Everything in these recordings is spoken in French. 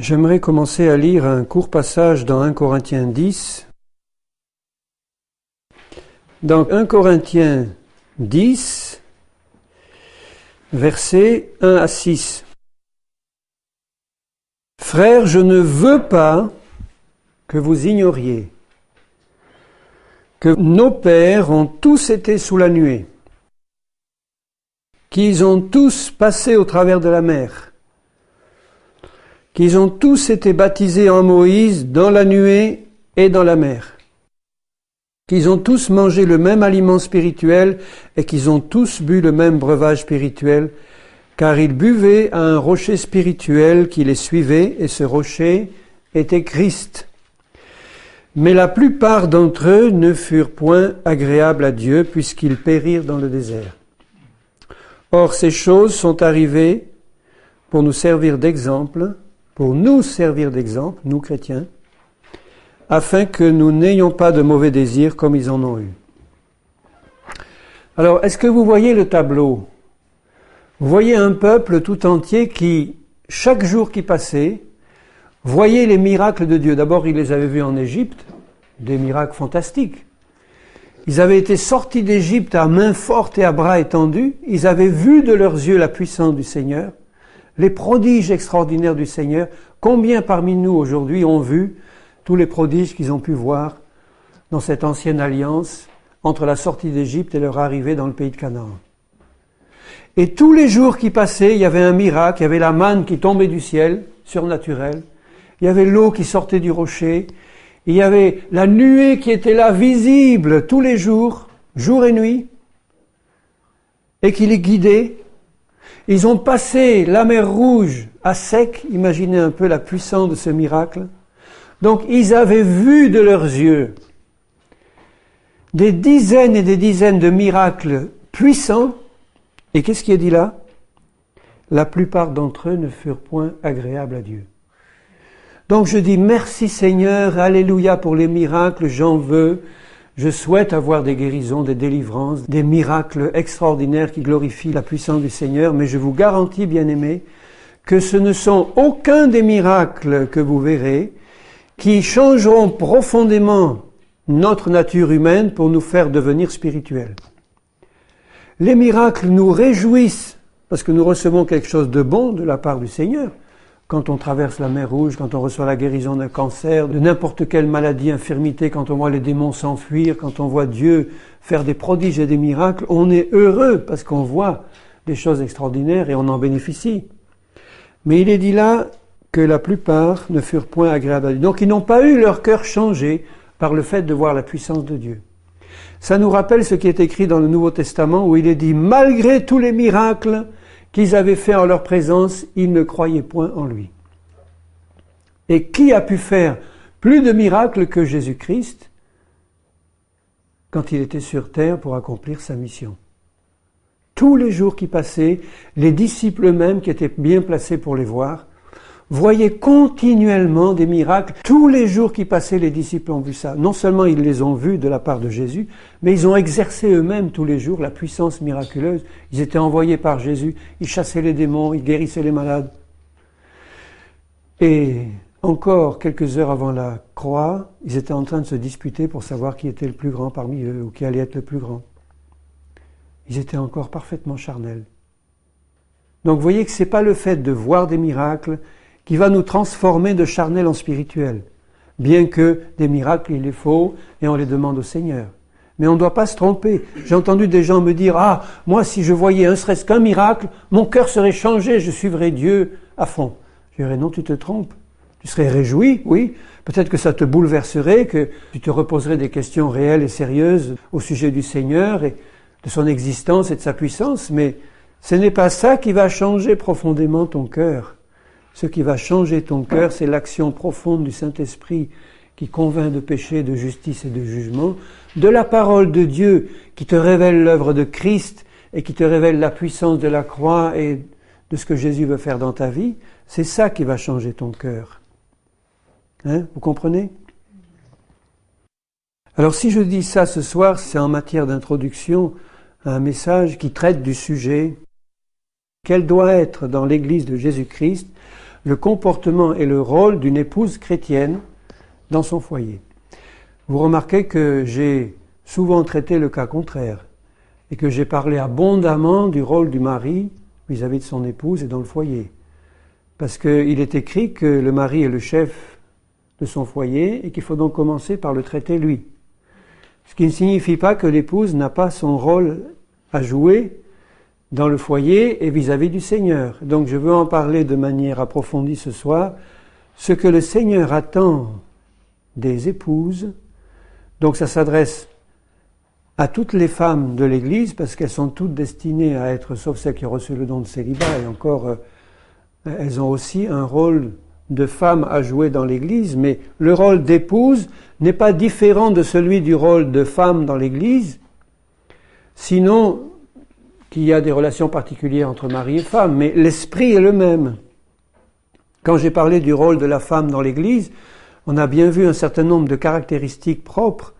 J'aimerais commencer à lire un court passage dans 1 Corinthiens 10. Dans 1 Corinthiens 10, versets 1 à 6. Frères, je ne veux pas que vous ignoriez que nos pères ont tous été sous la nuée, qu'ils ont tous passé au travers de la mer, qu'ils ont tous été baptisés en Moïse dans la nuée et dans la mer, qu'ils ont tous mangé le même aliment spirituel et qu'ils ont tous bu le même breuvage spirituel, car ils buvaient à un rocher spirituel qui les suivait, et ce rocher était Christ. Mais la plupart d'entre eux ne furent point agréables à Dieu, puisqu'ils périrent dans le désert. Or, ces choses sont arrivées pour nous servir d'exemple, nous chrétiens, afin que nous n'ayons pas de mauvais désirs comme ils en ont eu. Alors, est-ce que vous voyez le tableau ? Vous voyez un peuple tout entier qui, chaque jour qui passait, voyait les miracles de Dieu. D'abord, ils les avaient vus en Égypte, des miracles fantastiques. Ils avaient été sortis d'Égypte à main forte et à bras étendus. Ils avaient vu de leurs yeux la puissance du Seigneur, les prodiges extraordinaires du Seigneur. Combien parmi nous aujourd'hui ont vu tous les prodiges qu'ils ont pu voir dans cette ancienne alliance entre la sortie d'Égypte et leur arrivée dans le pays de Canaan? Et tous les jours qui passaient, il y avait un miracle, il y avait la manne qui tombait du ciel, surnaturelle, il y avait l'eau qui sortait du rocher, il y avait la nuée qui était là, visible tous les jours, jour et nuit, et qui les guidait. Ils ont passé la mer Rouge à sec, imaginez un peu la puissance de ce miracle. Donc ils avaient vu de leurs yeux des dizaines et des dizaines de miracles puissants. Et qu'est-ce qui est dit là ? La plupart d'entre eux ne furent point agréables à Dieu. Donc je dis merci Seigneur, alléluia pour les miracles, j'en veux. Je souhaite avoir des guérisons, des délivrances, des miracles extraordinaires qui glorifient la puissance du Seigneur, mais je vous garantis, bien-aimés, que ce ne sont aucun des miracles que vous verrez qui changeront profondément notre nature humaine pour nous faire devenir spirituels. Les miracles nous réjouissent parce que nous recevons quelque chose de bon de la part du Seigneur. Quand on traverse la mer Rouge, quand on reçoit la guérison d'un cancer, de n'importe quelle maladie, infirmité, quand on voit les démons s'enfuir, quand on voit Dieu faire des prodiges et des miracles, on est heureux parce qu'on voit des choses extraordinaires et on en bénéficie. Mais il est dit là que la plupart ne furent point agréables à Dieu. Donc ils n'ont pas eu leur cœur changé par le fait de voir la puissance de Dieu. Ça nous rappelle ce qui est écrit dans le Nouveau Testament où il est dit « Malgré tous les miracles qu'ils avaient faits en leur présence, ils ne croyaient point en lui. » Et qui a pu faire plus de miracles que Jésus-Christ quand il était sur terre pour accomplir sa mission ? Tous les jours qui passaient, les disciples eux-mêmes qui étaient bien placés pour les voir, voyaient continuellement des miracles. Tous les jours qui passaient, les disciples ont vu ça. Non seulement ils les ont vus de la part de Jésus, mais ils ont exercé eux-mêmes tous les jours la puissance miraculeuse. Ils étaient envoyés par Jésus, ils chassaient les démons, ils guérissaient les malades. Et encore quelques heures avant la croix, ils étaient en train de se disputer pour savoir qui était le plus grand parmi eux, ou qui allait être le plus grand. Ils étaient encore parfaitement charnels. Donc vous voyez que ce n'est pas le fait de voir des miracles qui va nous transformer de charnel en spirituel. Bien que des miracles, il les faut, et on les demande au Seigneur. Mais on ne doit pas se tromper. J'ai entendu des gens me dire « Ah, moi si je voyais un serait-ce qu'un miracle, mon cœur serait changé, je suivrais Dieu à fond. » Je dirais « Non, tu te trompes. Tu serais réjoui, oui. Peut-être que ça te bouleverserait, que tu te reposerais des questions réelles et sérieuses au sujet du Seigneur et de son existence et de sa puissance, mais ce n'est pas ça qui va changer profondément ton cœur. Ce qui va changer ton cœur, c'est l'action profonde du Saint-Esprit qui convainc de péché, de justice et de jugement, de la parole de Dieu qui te révèle l'œuvre de Christ et qui te révèle la puissance de la croix et de ce que Jésus veut faire dans ta vie. C'est ça qui va changer ton cœur. Hein, vous comprenez ? Alors si je dis ça ce soir, c'est en matière d'introduction à un message qui traite du sujet. Quelle doit être dans l'Église de Jésus-Christ le comportement et le rôle d'une épouse chrétienne dans son foyer. Vous remarquez que j'ai souvent traité le cas contraire et que j'ai parlé abondamment du rôle du mari vis-à-vis de son épouse et dans le foyer. Parce qu'il est écrit que le mari est le chef de son foyer et qu'il faut donc commencer par le traiter lui. Ce qui ne signifie pas que l'épouse n'a pas son rôle à jouer dans le foyer et vis-à-vis du Seigneur. Donc je veux en parler de manière approfondie ce soir. Ce que le Seigneur attend des épouses, donc ça s'adresse à toutes les femmes de l'Église, parce qu'elles sont toutes destinées à être, sauf celles qui ont reçu le don de célibat, et encore, elles ont aussi un rôle de femme à jouer dans l'Église, mais le rôle d'épouse n'est pas différent de celui du rôle de femme dans l'Église, sinon qu'il y a des relations particulières entre mari et femme, mais l'esprit est le même. Quand j'ai parlé du rôle de la femme dans l'Église, on a bien vu un certain nombre de caractéristiques propres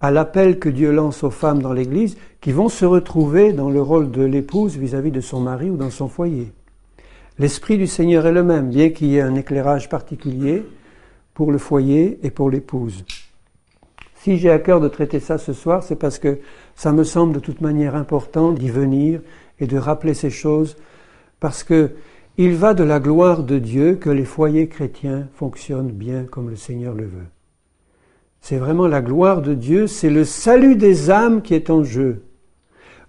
à l'appel que Dieu lance aux femmes dans l'Église, qui vont se retrouver dans le rôle de l'épouse vis-à-vis de son mari ou dans son foyer. L'esprit du Seigneur est le même, bien qu'il y ait un éclairage particulier pour le foyer et pour l'épouse. Si j'ai à cœur de traiter ça ce soir, c'est parce que ça me semble de toute manière important d'y venir et de rappeler ces choses, parce que il va de la gloire de Dieu que les foyers chrétiens fonctionnent bien comme le Seigneur le veut. C'est vraiment la gloire de Dieu, c'est le salut des âmes qui est en jeu.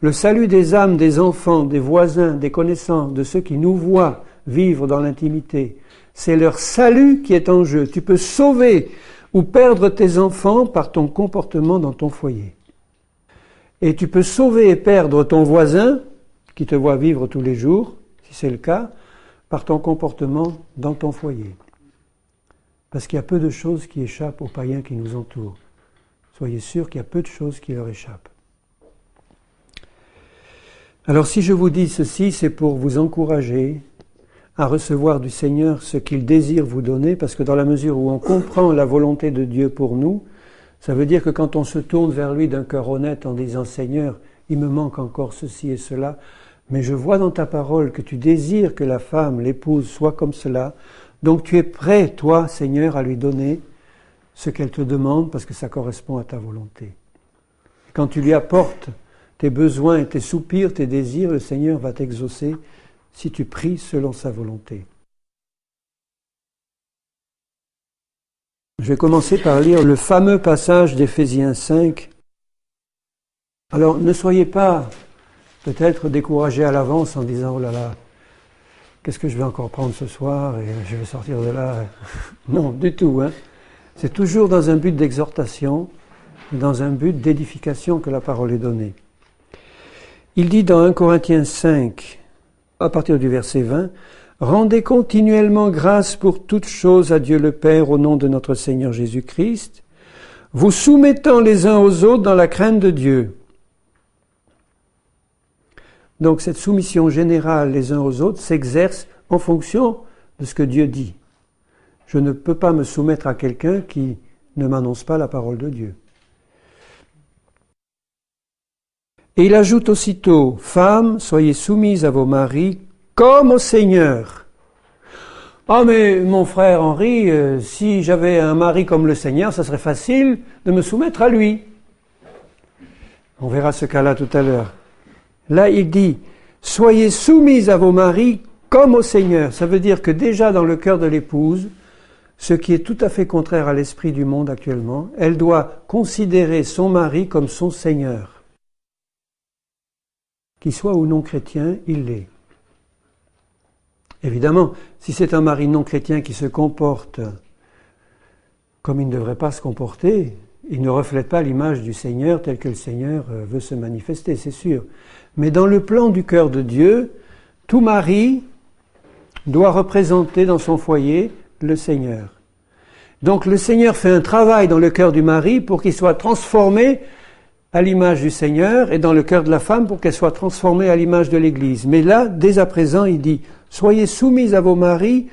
Le salut des âmes, des enfants, des voisins, des connaissants, de ceux qui nous voient vivre dans l'intimité. C'est leur salut qui est en jeu. Tu peux sauver ou perdre tes enfants par ton comportement dans ton foyer. Et tu peux sauver et perdre ton voisin, qui te voit vivre tous les jours, si c'est le cas, par ton comportement dans ton foyer. Parce qu'il y a peu de choses qui échappent aux païens qui nous entourent. Soyez sûrs qu'il y a peu de choses qui leur échappent. Alors si je vous dis ceci, c'est pour vous encourager à recevoir du Seigneur ce qu'il désire vous donner, parce que dans la mesure où on comprend la volonté de Dieu pour nous, ça veut dire que quand on se tourne vers lui d'un cœur honnête en disant « Seigneur, il me manque encore ceci et cela », mais je vois dans ta parole que tu désires que la femme, l'épouse, soit comme cela, donc tu es prêt, toi, Seigneur, à lui donner ce qu'elle te demande parce que ça correspond à ta volonté. Quand tu lui apportes tes besoins et tes soupirs, tes désirs, le Seigneur va t'exaucer si tu pries selon sa volonté. Je vais commencer par lire le fameux passage d'Éphésiens 5. Alors ne soyez pas peut-être découragés à l'avance en disant « Oh là là, qu'est-ce que je vais encore prendre ce soir et je vais sortir de là ?» Non, du tout. C'est toujours dans un but d'exhortation, dans un but d'édification que la parole est donnée. Il dit dans 1 Corinthiens 5, à partir du verset 20, « Rendez continuellement grâce pour toutes choses à Dieu le Père au nom de notre Seigneur Jésus-Christ, vous soumettant les uns aux autres dans la crainte de Dieu. » Donc cette soumission générale les uns aux autres s'exerce en fonction de ce que Dieu dit. Je ne peux pas me soumettre à quelqu'un qui ne m'annonce pas la parole de Dieu. Et il ajoute aussitôt, « Femmes, soyez soumises à vos maris comme au Seigneur. » Ah mais mon frère Henri, si j'avais un mari comme le Seigneur, ça serait facile de me soumettre à lui. On verra ce cas-là tout à l'heure. Là, il dit, soyez soumises à vos maris comme au Seigneur. Ça veut dire que déjà dans le cœur de l'épouse, ce qui est tout à fait contraire à l'esprit du monde actuellement, elle doit considérer son mari comme son Seigneur. Qu'il soit ou non chrétien, il l'est. Évidemment, si c'est un mari non chrétien qui se comporte comme il ne devrait pas se comporter, il ne reflète pas l'image du Seigneur tel que le Seigneur veut se manifester, c'est sûr. Mais dans le plan du cœur de Dieu, tout mari doit représenter dans son foyer le Seigneur. Donc le Seigneur fait un travail dans le cœur du mari pour qu'il soit transformé à l'image du Seigneur et dans le cœur de la femme pour qu'elle soit transformée à l'image de l'Église. Mais là, dès à présent, il dit « Soyez soumis à vos maris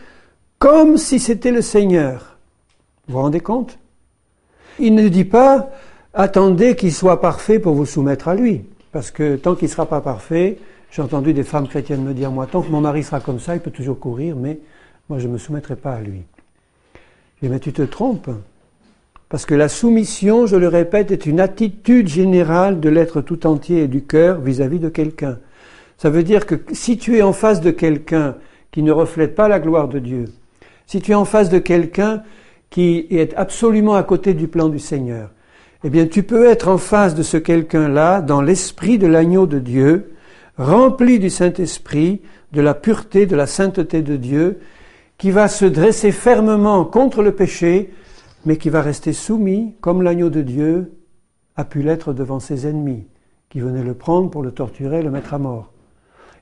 comme si c'était le Seigneur. » Vous vous rendez compte ? Il ne dit pas « Attendez qu'il soit parfait pour vous soumettre à lui. » Parce que tant qu'il ne sera pas parfait, j'ai entendu des femmes chrétiennes me dire « Moi, tant que mon mari sera comme ça, il peut toujours courir, mais moi je ne me soumettrai pas à lui. Mais tu te trompes, parce que la soumission, je le répète, est une attitude générale de l'être tout entier et du cœur vis-à-vis de quelqu'un. Ça veut dire que si tu es en face de quelqu'un qui ne reflète pas la gloire de Dieu, si tu es en face de quelqu'un qui est absolument à côté du plan du Seigneur, eh bien tu peux être en face de ce quelqu'un-là dans l'esprit de l'agneau de Dieu, rempli du Saint-Esprit, de la pureté, de la sainteté de Dieu, qui va se dresser fermement contre le péché, mais qui va rester soumis, comme l'agneau de Dieu a pu l'être devant ses ennemis, qui venaient le prendre pour le torturer, le mettre à mort.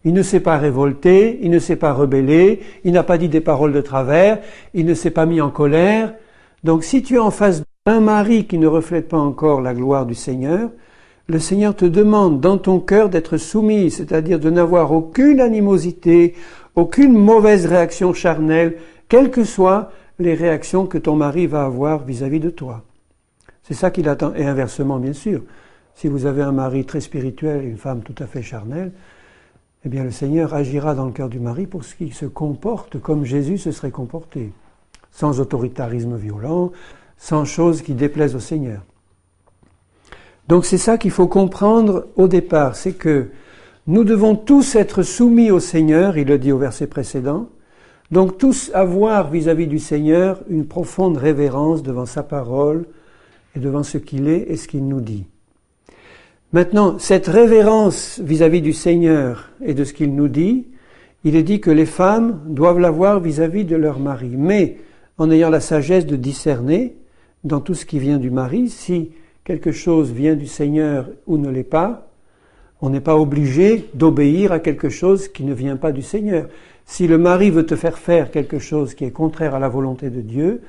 Il ne s'est pas révolté, il ne s'est pas rebellé, il n'a pas dit des paroles de travers, il ne s'est pas mis en colère. Donc si tu es en face d'un mari qui ne reflète pas encore la gloire du Seigneur, le Seigneur te demande dans ton cœur d'être soumis, c'est-à-dire de n'avoir aucune animosité, aucune mauvaise réaction charnelle, quelles que soient les réactions que ton mari va avoir vis-à-vis de toi. C'est ça qu'il attend. Et inversement, bien sûr. Si vous avez un mari très spirituel et une femme tout à fait charnelle, eh bien le Seigneur agira dans le cœur du mari pour qu'il se comporte comme Jésus se serait comporté. Sans autoritarisme violent, sans choses qui déplaisent au Seigneur. Donc c'est ça qu'il faut comprendre au départ, c'est que nous devons tous être soumis au Seigneur, il le dit au verset précédent, donc tous avoir vis-à-vis du Seigneur une profonde révérence devant sa parole et devant ce qu'il est et ce qu'il nous dit. Maintenant, cette révérence vis-à-vis du Seigneur et de ce qu'il nous dit, il est dit que les femmes doivent l'avoir vis-à-vis de leur mari, mais en ayant la sagesse de discerner dans tout ce qui vient du mari, si quelque chose vient du Seigneur ou ne l'est pas, on n'est pas obligé d'obéir à quelque chose qui ne vient pas du Seigneur. Si le mari veut te faire faire quelque chose qui est contraire à la volonté de Dieu,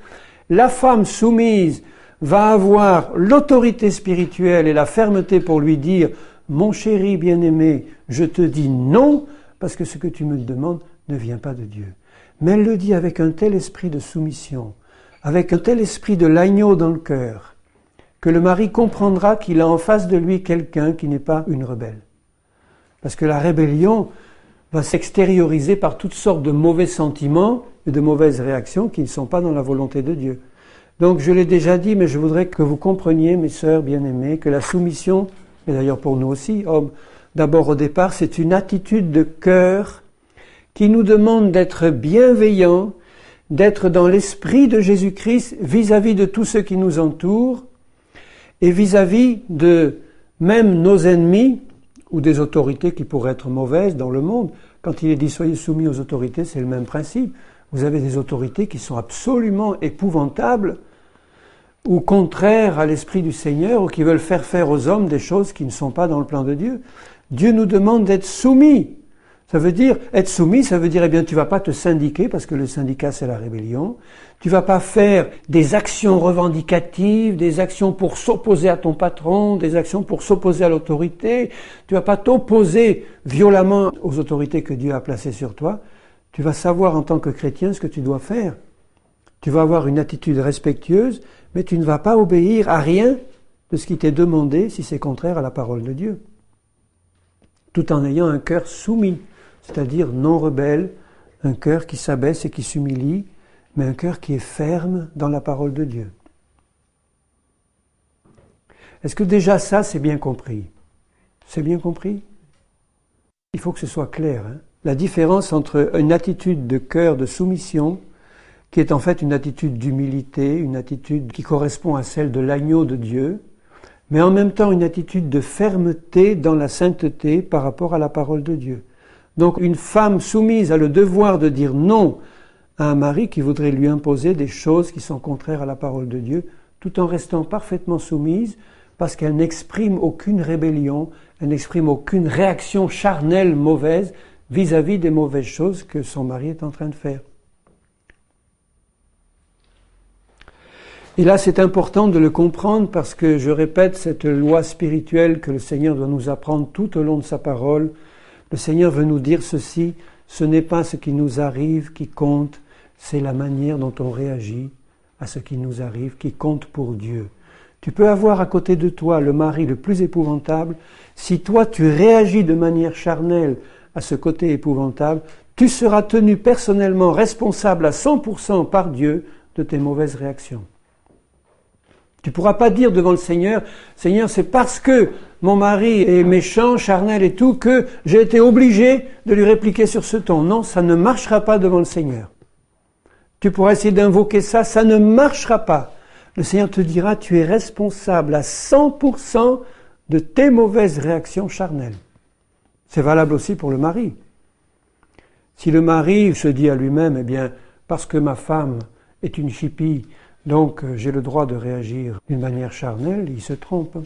la femme soumise va avoir l'autorité spirituelle et la fermeté pour lui dire « Mon chéri bien-aimé, je te dis non, parce que ce que tu me demandes ne vient pas de Dieu. » Mais elle le dit avec un tel esprit de soumission, avec un tel esprit de l'agneau dans le cœur, que le mari comprendra qu'il a en face de lui quelqu'un qui n'est pas une rebelle. Parce que la rébellion va s'extérioriser par toutes sortes de mauvais sentiments et de mauvaises réactions qui ne sont pas dans la volonté de Dieu. Donc je l'ai déjà dit, mais je voudrais que vous compreniez, mes sœurs bien-aimées, que la soumission, et d'ailleurs pour nous aussi, hommes, d'abord au départ, c'est une attitude de cœur qui nous demande d'être bienveillants, d'être dans l'esprit de Jésus-Christ vis-à-vis de tous ceux qui nous entourent et vis-à-vis de même nos ennemis ou des autorités qui pourraient être mauvaises dans le monde. Quand il est dit « soyez soumis aux autorités », c'est le même principe. Vous avez des autorités qui sont absolument épouvantables ou contraires à l'esprit du Seigneur ou qui veulent faire aux hommes des choses qui ne sont pas dans le plan de Dieu. Dieu nous demande d'être soumis. Ça veut dire, être soumis, ça veut dire, eh bien, tu vas pas te syndiquer, parce que le syndicat, c'est la rébellion. Tu vas pas faire des actions revendicatives, des actions pour s'opposer à ton patron, des actions pour s'opposer à l'autorité. Tu vas pas t'opposer violemment aux autorités que Dieu a placées sur toi. Tu vas savoir en tant que chrétien ce que tu dois faire. Tu vas avoir une attitude respectueuse, mais tu ne vas pas obéir à rien de ce qui t'est demandé si c'est contraire à la parole de Dieu. Tout en ayant un cœur soumis, c'est-à-dire non rebelle, un cœur qui s'abaisse et qui s'humilie, mais un cœur qui est ferme dans la parole de Dieu. Est-ce que déjà ça, c'est bien compris? C'est bien compris? Il faut que ce soit clair. La différence entre une attitude de cœur de soumission, qui est en fait une attitude d'humilité, une attitude qui correspond à celle de l'agneau de Dieu, mais en même temps une attitude de fermeté dans la sainteté par rapport à la parole de Dieu. Donc une femme soumise a le devoir de dire non à un mari qui voudrait lui imposer des choses qui sont contraires à la parole de Dieu, tout en restant parfaitement soumise, parce qu'elle n'exprime aucune rébellion, elle n'exprime aucune réaction charnelle mauvaise vis-à-vis des mauvaises choses que son mari est en train de faire. Et là, c'est important de le comprendre parce que, je répète, cette loi spirituelle que le Seigneur doit nous apprendre tout au long de sa parole, le Seigneur veut nous dire ceci, ce n'est pas ce qui nous arrive qui compte, c'est la manière dont on réagit à ce qui nous arrive qui compte pour Dieu. Tu peux avoir à côté de toi le mari le plus épouvantable, si toi tu réagis de manière charnelle à ce côté épouvantable, tu seras tenu personnellement responsable à 100% par Dieu de tes mauvaises réactions. Tu ne pourras pas dire devant le Seigneur, Seigneur, c'est parce que mon mari est méchant, charnel et tout, que j'ai été obligé de lui répliquer sur ce ton. Non, ça ne marchera pas devant le Seigneur. Tu pourras essayer d'invoquer ça, ça ne marchera pas. Le Seigneur te dira, tu es responsable à 100% de tes mauvaises réactions charnelles. C'est valable aussi pour le mari. Si le mari se dit à lui-même, eh bien, parce que ma femme est une chipie, donc j'ai le droit de réagir d'une manière charnelle, il se trompe.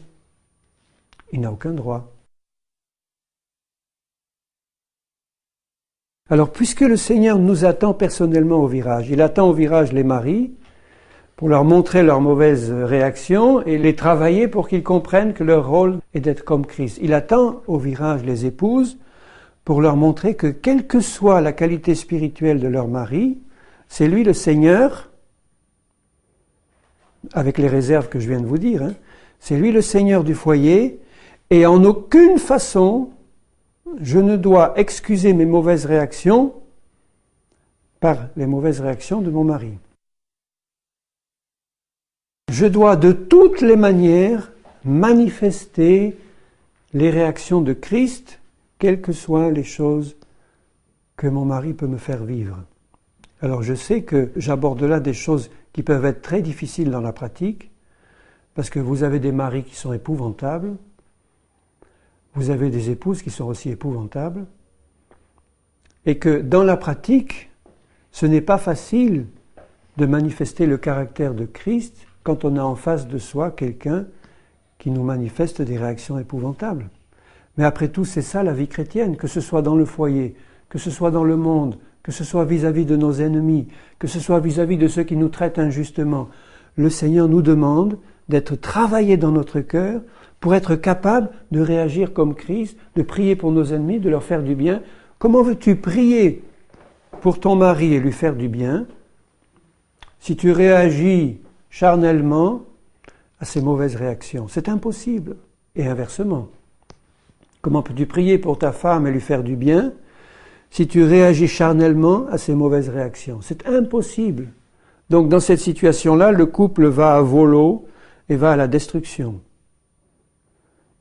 Il n'a aucun droit. Alors, puisque le Seigneur nous attend personnellement au virage, il attend au virage les maris pour leur montrer leurs mauvaises réactions et les travailler pour qu'ils comprennent que leur rôle est d'être comme Christ. Il attend au virage les épouses pour leur montrer que quelle que soit la qualité spirituelle de leur mari, c'est lui le Seigneur, avec les réserves que je viens de vous dire, c'est lui le Seigneur du foyer, et en aucune façon, je ne dois excuser mes mauvaises réactions par les mauvaises réactions de mon mari. Je dois de toutes les manières manifester les réactions de Christ, quelles que soient les choses que mon mari peut me faire vivre. Alors je sais que j'aborde là des choses qui peuvent être très difficiles dans la pratique, parce que vous avez des maris qui sont épouvantables, vous avez des épouses qui sont aussi épouvantables, et que dans la pratique, ce n'est pas facile de manifester le caractère de Christ quand on a en face de soi quelqu'un qui nous manifeste des réactions épouvantables. Mais après tout, c'est ça la vie chrétienne, que ce soit dans le foyer, que ce soit dans le monde, que ce soit vis-à-vis de nos ennemis, que ce soit vis-à-vis de ceux qui nous traitent injustement. Le Seigneur nous demande d'être travaillé dans notre cœur pour être capable de réagir comme Christ, de prier pour nos ennemis, de leur faire du bien. Comment veux-tu prier pour ton mari et lui faire du bien si tu réagis charnellement à ses mauvaises réactions? C'est impossible. Et inversement. Comment peux-tu prier pour ta femme et lui faire du bien si tu réagis charnellement à ses mauvaises réactions? C'est impossible. Donc dans cette situation-là, le couple va à volo et va à la destruction.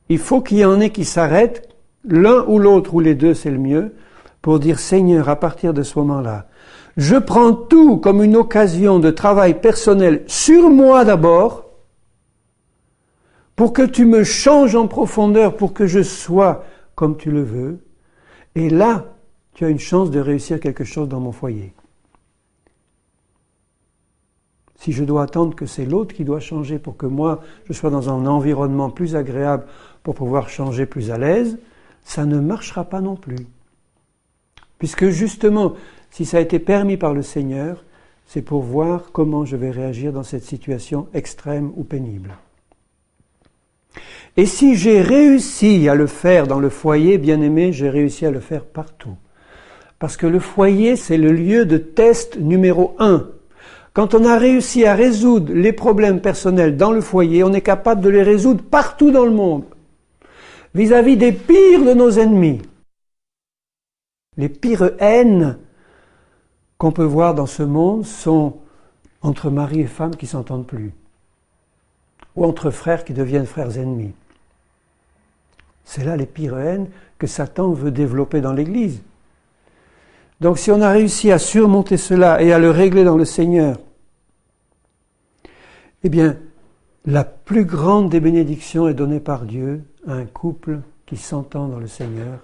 Il faut qu'il y en ait qui s'arrêtent, l'un ou l'autre ou les deux, c'est le mieux, pour dire Seigneur, à partir de ce moment-là, je prends tout comme une occasion de travail personnel sur moi d'abord, pour que tu me changes en profondeur, pour que je sois comme tu le veux. Et là, tu as une chance de réussir quelque chose dans mon foyer. Si je dois attendre que c'est l'autre qui doit changer pour que moi, je sois dans un environnement plus agréable pour pouvoir changer plus à l'aise, ça ne marchera pas non plus. Puisque justement, si ça a été permis par le Seigneur, c'est pour voir comment je vais réagir dans cette situation extrême ou pénible. Et si j'ai réussi à le faire dans le foyer, bien aimé, j'ai réussi à le faire partout. Parce que le foyer, c'est le lieu de test numéro 1. Quand on a réussi à résoudre les problèmes personnels dans le foyer, on est capable de les résoudre partout dans le monde. Vis-à-vis des pires de nos ennemis. Les pires haines qu'on peut voir dans ce monde sont entre mari et femme qui ne s'entendent plus. Ou entre frères qui deviennent frères ennemis. C'est là les pires haines que Satan veut développer dans l'Église. Donc si on a réussi à surmonter cela et à le régler dans le Seigneur, eh bien, la plus grande des bénédictions est donnée par Dieu à un couple qui s'entend dans le Seigneur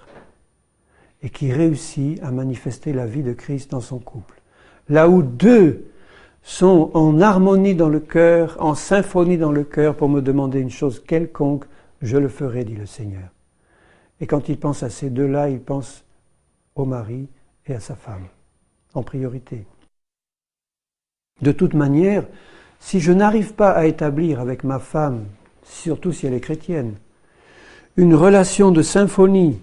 et qui réussit à manifester la vie de Christ dans son couple. Là où deux sont en harmonie dans le cœur, en symphonie dans le cœur pour me demander une chose quelconque, je le ferai, dit le Seigneur. Et quand il pense à ces deux-là, il pense au mari et à sa femme, en priorité. De toute manière, si je n'arrive pas à établir avec ma femme, surtout si elle est chrétienne, une relation de symphonie,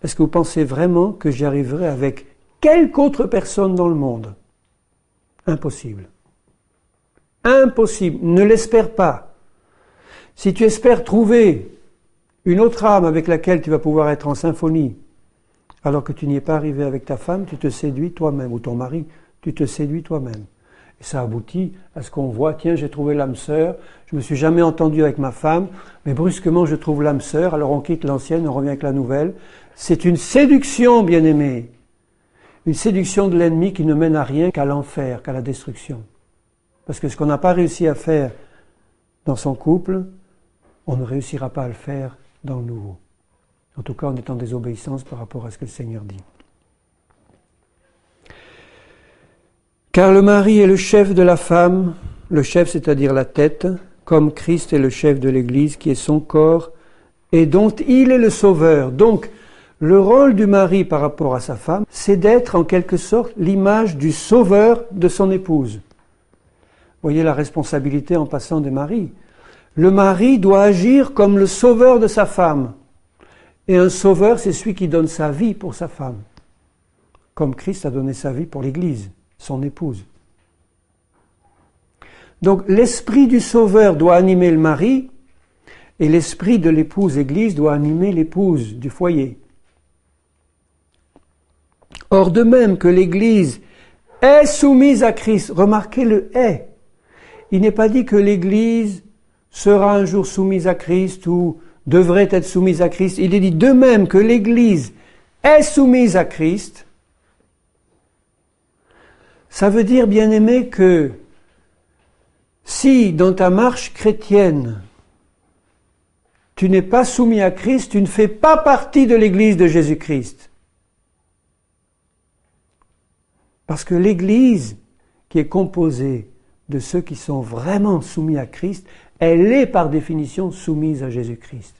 est-ce que vous pensez vraiment que j'y arriverai avec quelque autre personne dans le monde? Impossible. Impossible. Ne l'espère pas. Si tu espères trouver une autre âme avec laquelle tu vas pouvoir être en symphonie, Alors que tu n'y es pas arrivé avec ta femme, tu te séduis toi-même, ou ton mari, tu te séduis toi-même. Et ça aboutit à ce qu'on voit, tiens, j'ai trouvé l'âme sœur, je me suis jamais entendu avec ma femme, mais brusquement je trouve l'âme sœur, alors on quitte l'ancienne, on revient avec la nouvelle. C'est une séduction, bien-aimé. Une séduction de l'ennemi qui ne mène à rien qu'à l'enfer, qu'à la destruction. Parce que ce qu'on n'a pas réussi à faire dans son couple, on ne réussira pas à le faire dans le nouveau. En tout cas, en étant en désobéissance par rapport à ce que le Seigneur dit. Car le mari est le chef de la femme, le chef c'est-à-dire la tête, comme Christ est le chef de l'Église qui est son corps et dont il est le sauveur. Donc, le rôle du mari par rapport à sa femme, c'est d'être en quelque sorte l'image du sauveur de son épouse. Voyez la responsabilité en passant des maris. Le mari doit agir comme le sauveur de sa femme. Et un sauveur, c'est celui qui donne sa vie pour sa femme. Comme Christ a donné sa vie pour l'Église, son épouse. Donc l'esprit du sauveur doit animer le mari, et l'esprit de l'épouse Église doit animer l'épouse du foyer. Or de même que l'Église est soumise à Christ, remarquez le « est ». Il n'est pas dit que l'Église sera un jour soumise à Christ ou devrait être soumise à Christ. Il est dit de même que l'Église est soumise à Christ. Ça veut dire, bien-aimé, que si dans ta marche chrétienne, tu n'es pas soumis à Christ, tu ne fais pas partie de l'Église de Jésus-Christ. Parce que l'Église, qui est composée de ceux qui sont vraiment soumis à Christ, elle est par définition soumise à Jésus-Christ.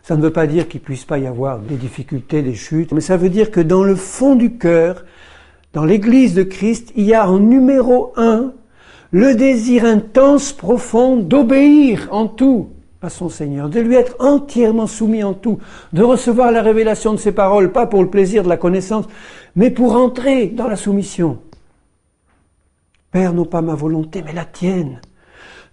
Ça ne veut pas dire qu'il ne puisse pas y avoir des difficultés, des chutes, mais ça veut dire que dans le fond du cœur, dans l'Église de Christ, il y a en numéro 1 le désir intense, profond d'obéir en tout à son Seigneur, de lui être entièrement soumis en tout, de recevoir la révélation de ses paroles, pas pour le plaisir de la connaissance, mais pour entrer dans la soumission. Père, non pas ma volonté, mais la tienne.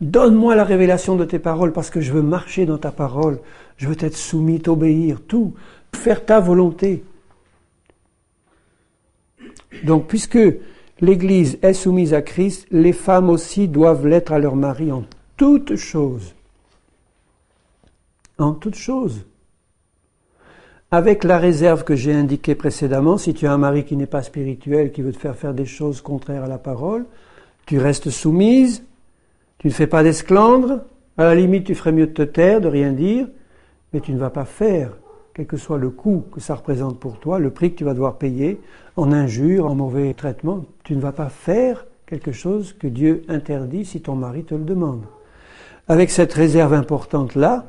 Donne-moi la révélation de tes paroles parce que je veux marcher dans ta parole. Je veux t'être soumis, t'obéir, tout. Faire ta volonté. Donc, puisque l'Église est soumise à Christ, les femmes aussi doivent l'être à leur mari en toutes choses. En toutes choses. Avec la réserve que j'ai indiquée précédemment, si tu as un mari qui n'est pas spirituel, qui veut te faire des choses contraires à la parole, tu restes soumise, tu ne fais pas d'esclandre, à la limite tu ferais mieux de te taire, de rien dire, mais tu ne vas pas faire, quel que soit le coût que ça représente pour toi, le prix que tu vas devoir payer, en injure, en mauvais traitement, tu ne vas pas faire quelque chose que Dieu interdit si ton mari te le demande. Avec cette réserve importante-là,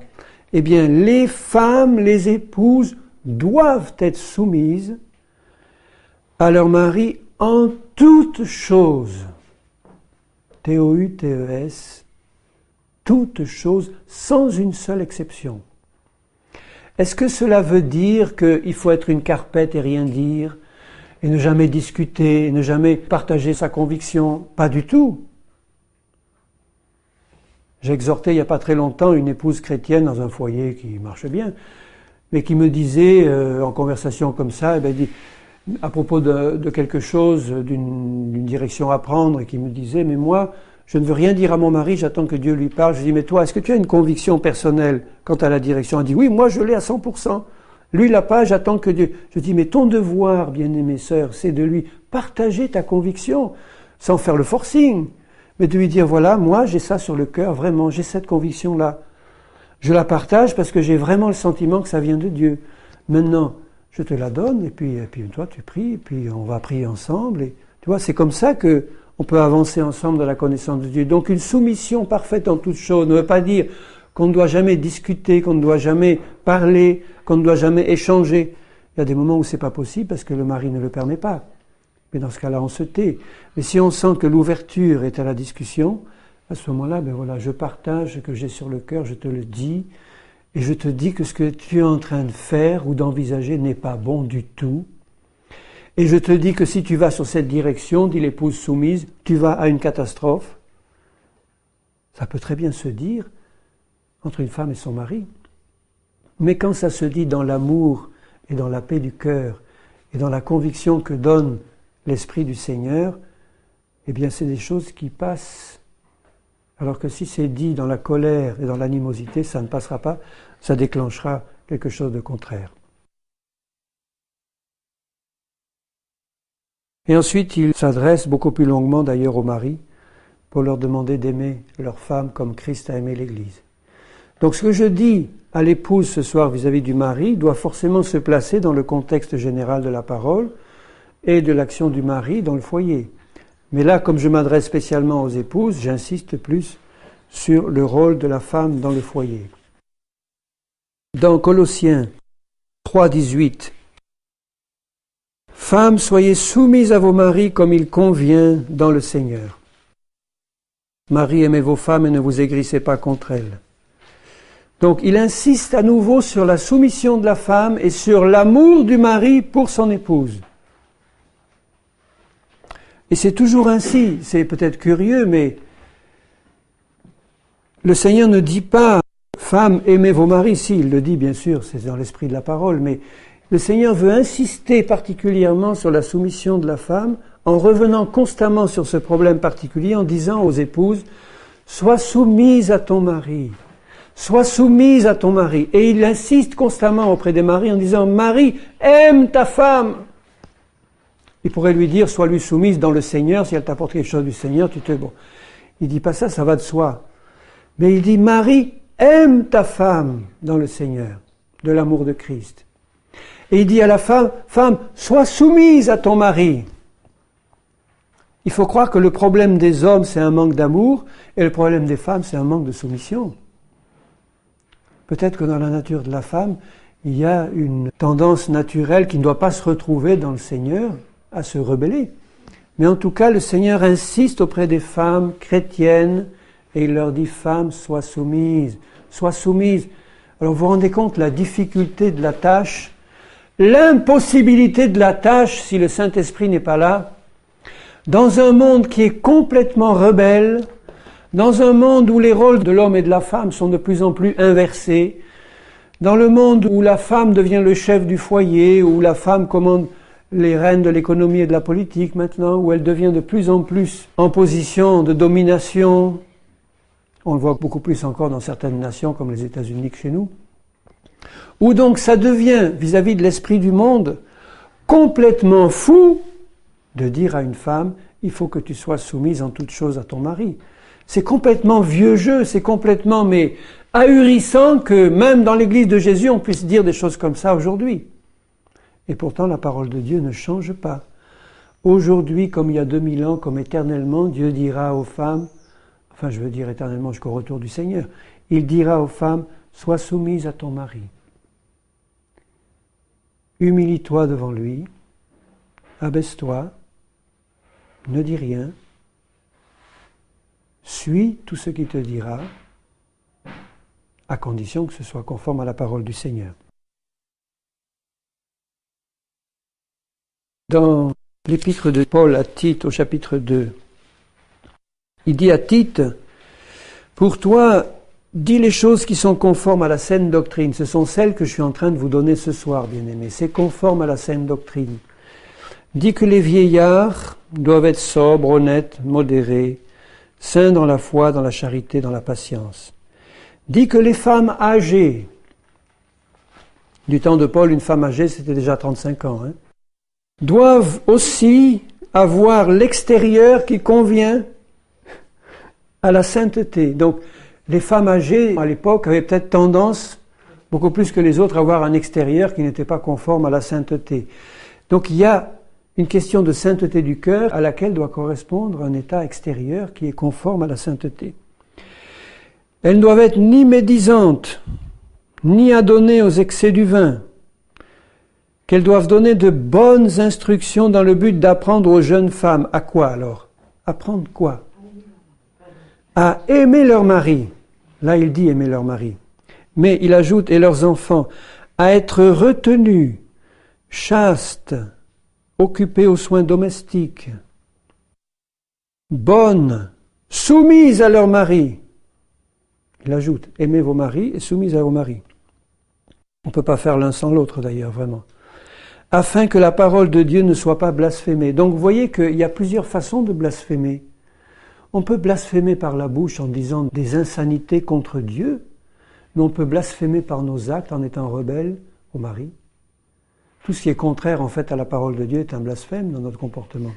eh bien les femmes, les épouses doivent être soumises à leur mari en toutes choses. T-O-U-T-E-S, toutes choses, sans une seule exception. Est-ce que cela veut dire qu'il faut être une carpette et rien dire, et ne jamais discuter, et ne jamais partager sa conviction? Pas du tout. J'ai exhorté il n'y a pas très longtemps une épouse chrétienne dans un foyer qui marche bien, mais qui me disait, en conversation comme ça, à propos de quelque chose, d'une direction à prendre, et qui me disait, mais moi, je ne veux rien dire à mon mari, j'attends que Dieu lui parle. Je dis, mais toi, est-ce que tu as une conviction personnelle quant à la direction? Elle dit, oui, moi je l'ai à 100%. Lui, il l'a pas, j'attends que Dieu... Je dis, mais ton devoir, bien-aimée sœur, c'est de lui partager ta conviction, sans faire le forcing, mais de lui dire, voilà, moi j'ai ça sur le cœur, vraiment, j'ai cette conviction-là. Je la partage parce que j'ai vraiment le sentiment que ça vient de Dieu. Maintenant, je te la donne, et puis toi tu pries, et puis on va prier ensemble. Et, tu vois, c'est comme ça que on peut avancer ensemble dans la connaissance de Dieu. Donc une soumission parfaite en toutes choses ne veut pas dire qu'on ne doit jamais discuter, qu'on ne doit jamais parler, qu'on ne doit jamais échanger. Il y a des moments où c'est pas possible parce que le mari ne le permet pas. Mais dans ce cas-là, on se tait. Mais si on sent que l'ouverture est à la discussion, à ce moment-là, je partage ce que j'ai sur le cœur, je te le dis, et je te dis que ce que tu es en train de faire ou d'envisager n'est pas bon du tout. Et je te dis que si tu vas sur cette direction, dit l'épouse soumise, tu vas à une catastrophe. Ça peut très bien se dire entre une femme et son mari. Mais quand ça se dit dans l'amour et dans la paix du cœur, et dans la conviction que donne l'Esprit du Seigneur, eh bien c'est des choses qui passent. Alors que si c'est dit dans la colère et dans l'animosité, ça ne passera pas, ça déclenchera quelque chose de contraire. Et ensuite, il s'adresse beaucoup plus longuement d'ailleurs aux maris pour leur demander d'aimer leur femme comme Christ a aimé l'Église. Donc ce que je dis à l'épouse ce soir vis-à-vis du mari doit forcément se placer dans le contexte général de la parole et de l'action du mari dans le foyer. Mais là, comme je m'adresse spécialement aux épouses, j'insiste plus sur le rôle de la femme dans le foyer. Dans Colossiens 3,18, « Femmes, soyez soumises à vos maris comme il convient dans le Seigneur. Maris, aimez vos femmes et ne vous aigrissez pas contre elles. » Donc il insiste à nouveau sur la soumission de la femme et sur l'amour du mari pour son épouse. Et c'est toujours ainsi, c'est peut-être curieux, mais le Seigneur ne dit pas « Femmes, aimez vos maris », si, il le dit bien sûr, c'est dans l'esprit de la parole, mais le Seigneur veut insister particulièrement sur la soumission de la femme en revenant constamment sur ce problème particulier en disant aux épouses « Sois soumise à ton mari ». Sois soumise à ton mari. Et il insiste constamment auprès des maris en disant « Marie, aime ta femme ». Il pourrait lui dire « Sois lui soumise dans le Seigneur, si elle t'apporte quelque chose du Seigneur, tu te... » Bon, il dit pas ça, ça va de soi. Mais il dit « Marie, aime ta femme dans le Seigneur, de l'amour de Christ. » Et il dit à la femme « Femme, sois soumise à ton mari ». Il faut croire que le problème des hommes, c'est un manque d'amour, et le problème des femmes, c'est un manque de soumission. Peut-être que dans la nature de la femme, il y a une tendance naturelle qui ne doit pas se retrouver dans le Seigneur, à se rebeller. Mais en tout cas, le Seigneur insiste auprès des femmes chrétiennes et il leur dit « Femmes, sois soumises, sois soumises ». Alors vous vous rendez compte la difficulté de la tâche, l'impossibilité de la tâche si le Saint-Esprit n'est pas là, dans un monde qui est complètement rebelle, dans un monde où les rôles de l'homme et de la femme sont de plus en plus inversés, dans le monde où la femme devient le chef du foyer, où la femme commande les rênes de l'économie et de la politique maintenant, où elle devient de plus en plus en position de domination, on le voit beaucoup plus encore dans certaines nations comme les États-Unis que chez nous, où donc ça devient, vis-à-vis de l'esprit du monde, complètement fou de dire à une femme « il faut que tu sois soumise en toutes choses à ton mari ». C'est complètement vieux jeu, c'est complètement mais ahurissant que même dans l'église de Jésus, on puisse dire des choses comme ça aujourd'hui. Et pourtant, la parole de Dieu ne change pas. Aujourd'hui, comme il y a 2000 ans, comme éternellement, Dieu dira aux femmes, enfin je veux dire éternellement jusqu'au retour du Seigneur, il dira aux femmes, sois soumise à ton mari. Humilie-toi devant lui, abaisse-toi, ne dis rien, suis tout ce qu'il te dira, à condition que ce soit conforme à la parole du Seigneur. Dans l'épître de Paul à Tite, au chapitre 2, il dit à Tite, « Pour toi, dis les choses qui sont conformes à la saine doctrine. » Ce sont celles que je suis en train de vous donner ce soir, bien-aimés. C'est conforme à la saine doctrine. Dis que les vieillards doivent être sobres, honnêtes, modérés, saints dans la foi, dans la charité, dans la patience. Dis que les femmes âgées, du temps de Paul, une femme âgée, c'était déjà 35 ans, doivent aussi avoir l'extérieur qui convient à la sainteté. Donc, les femmes âgées, à l'époque, avaient peut-être tendance, beaucoup plus que les autres, à avoir un extérieur qui n'était pas conforme à la sainteté. Donc, il y a une question de sainteté du cœur à laquelle doit correspondre un état extérieur qui est conforme à la sainteté. Elles ne doivent être ni médisantes, ni adonnées aux excès du vin, qu'elles doivent donner de bonnes instructions dans le but d'apprendre aux jeunes femmes. À quoi alors? Apprendre quoi? À aimer leur mari. Là, il dit aimer leur mari. Mais il ajoute, et leurs enfants, à être retenus, chastes, occupés aux soins domestiques, bonnes, soumises à leur mari. Il ajoute, aimez vos maris et soumises à vos maris. On ne peut pas faire l'un sans l'autre d'ailleurs, vraiment. afin que la parole de Dieu ne soit pas blasphémée. Donc vous voyez qu'il y a plusieurs façons de blasphémer. On peut blasphémer par la bouche en disant des insanités contre Dieu, mais on peut blasphémer par nos actes en étant rebelle au mari. Tout ce qui est contraire en fait à la parole de Dieu est un blasphème dans notre comportement,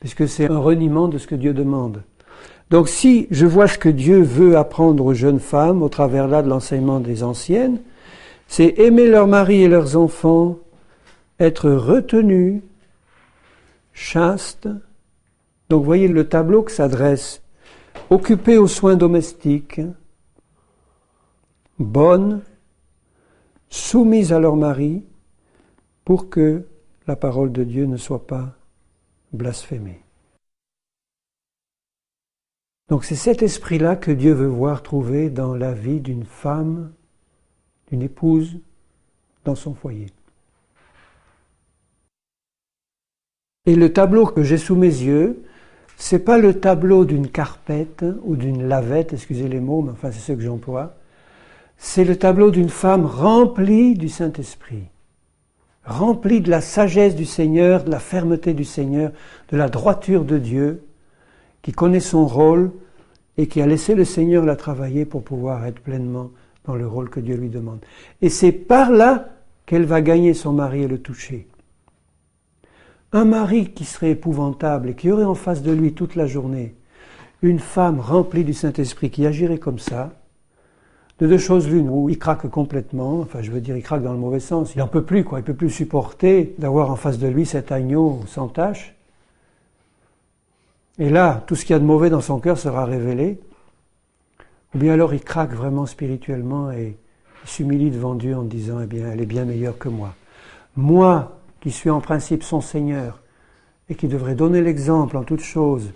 puisque c'est un reniement de ce que Dieu demande. Donc si je vois ce que Dieu veut apprendre aux jeunes femmes au travers là de l'enseignement des anciennes, c'est aimer leurs maris et leurs enfants, être retenus, chastes. Donc vous voyez le tableau que s'adresse, occupés aux soins domestiques, bonnes, soumises à leur mari, pour que la parole de Dieu ne soit pas blasphémée. Donc c'est cet esprit-là que Dieu veut voir trouver dans la vie d'une femme, d'une épouse, dans son foyer. Et le tableau que j'ai sous mes yeux, c'est pas le tableau d'une carpette ou d'une lavette, excusez les mots, mais enfin c'est ce que j'emploie. C'est le tableau d'une femme remplie du Saint-Esprit, remplie de la sagesse du Seigneur, de la fermeté du Seigneur, de la droiture de Dieu, qui connaît son rôle et qui a laissé le Seigneur la travailler pour pouvoir être pleinement dans le rôle que Dieu lui demande. Et c'est par là qu'elle va gagner son mari et le toucher. Un mari qui serait épouvantable et qui aurait en face de lui toute la journée une femme remplie du Saint-Esprit qui agirait comme ça, de deux choses l'une, où il craque complètement, enfin je veux dire il craque dans le mauvais sens, il n'en peut plus quoi, il peut plus supporter d'avoir en face de lui cet agneau sans tache. Et là, tout ce qu'il y a de mauvais dans son cœur sera révélé, ou bien alors il craque vraiment spirituellement et il s'humilie devant Dieu en disant, eh bien elle est bien meilleure que moi. Moi, qui suis en principe son Seigneur, et qui devrait donner l'exemple en toutes choses,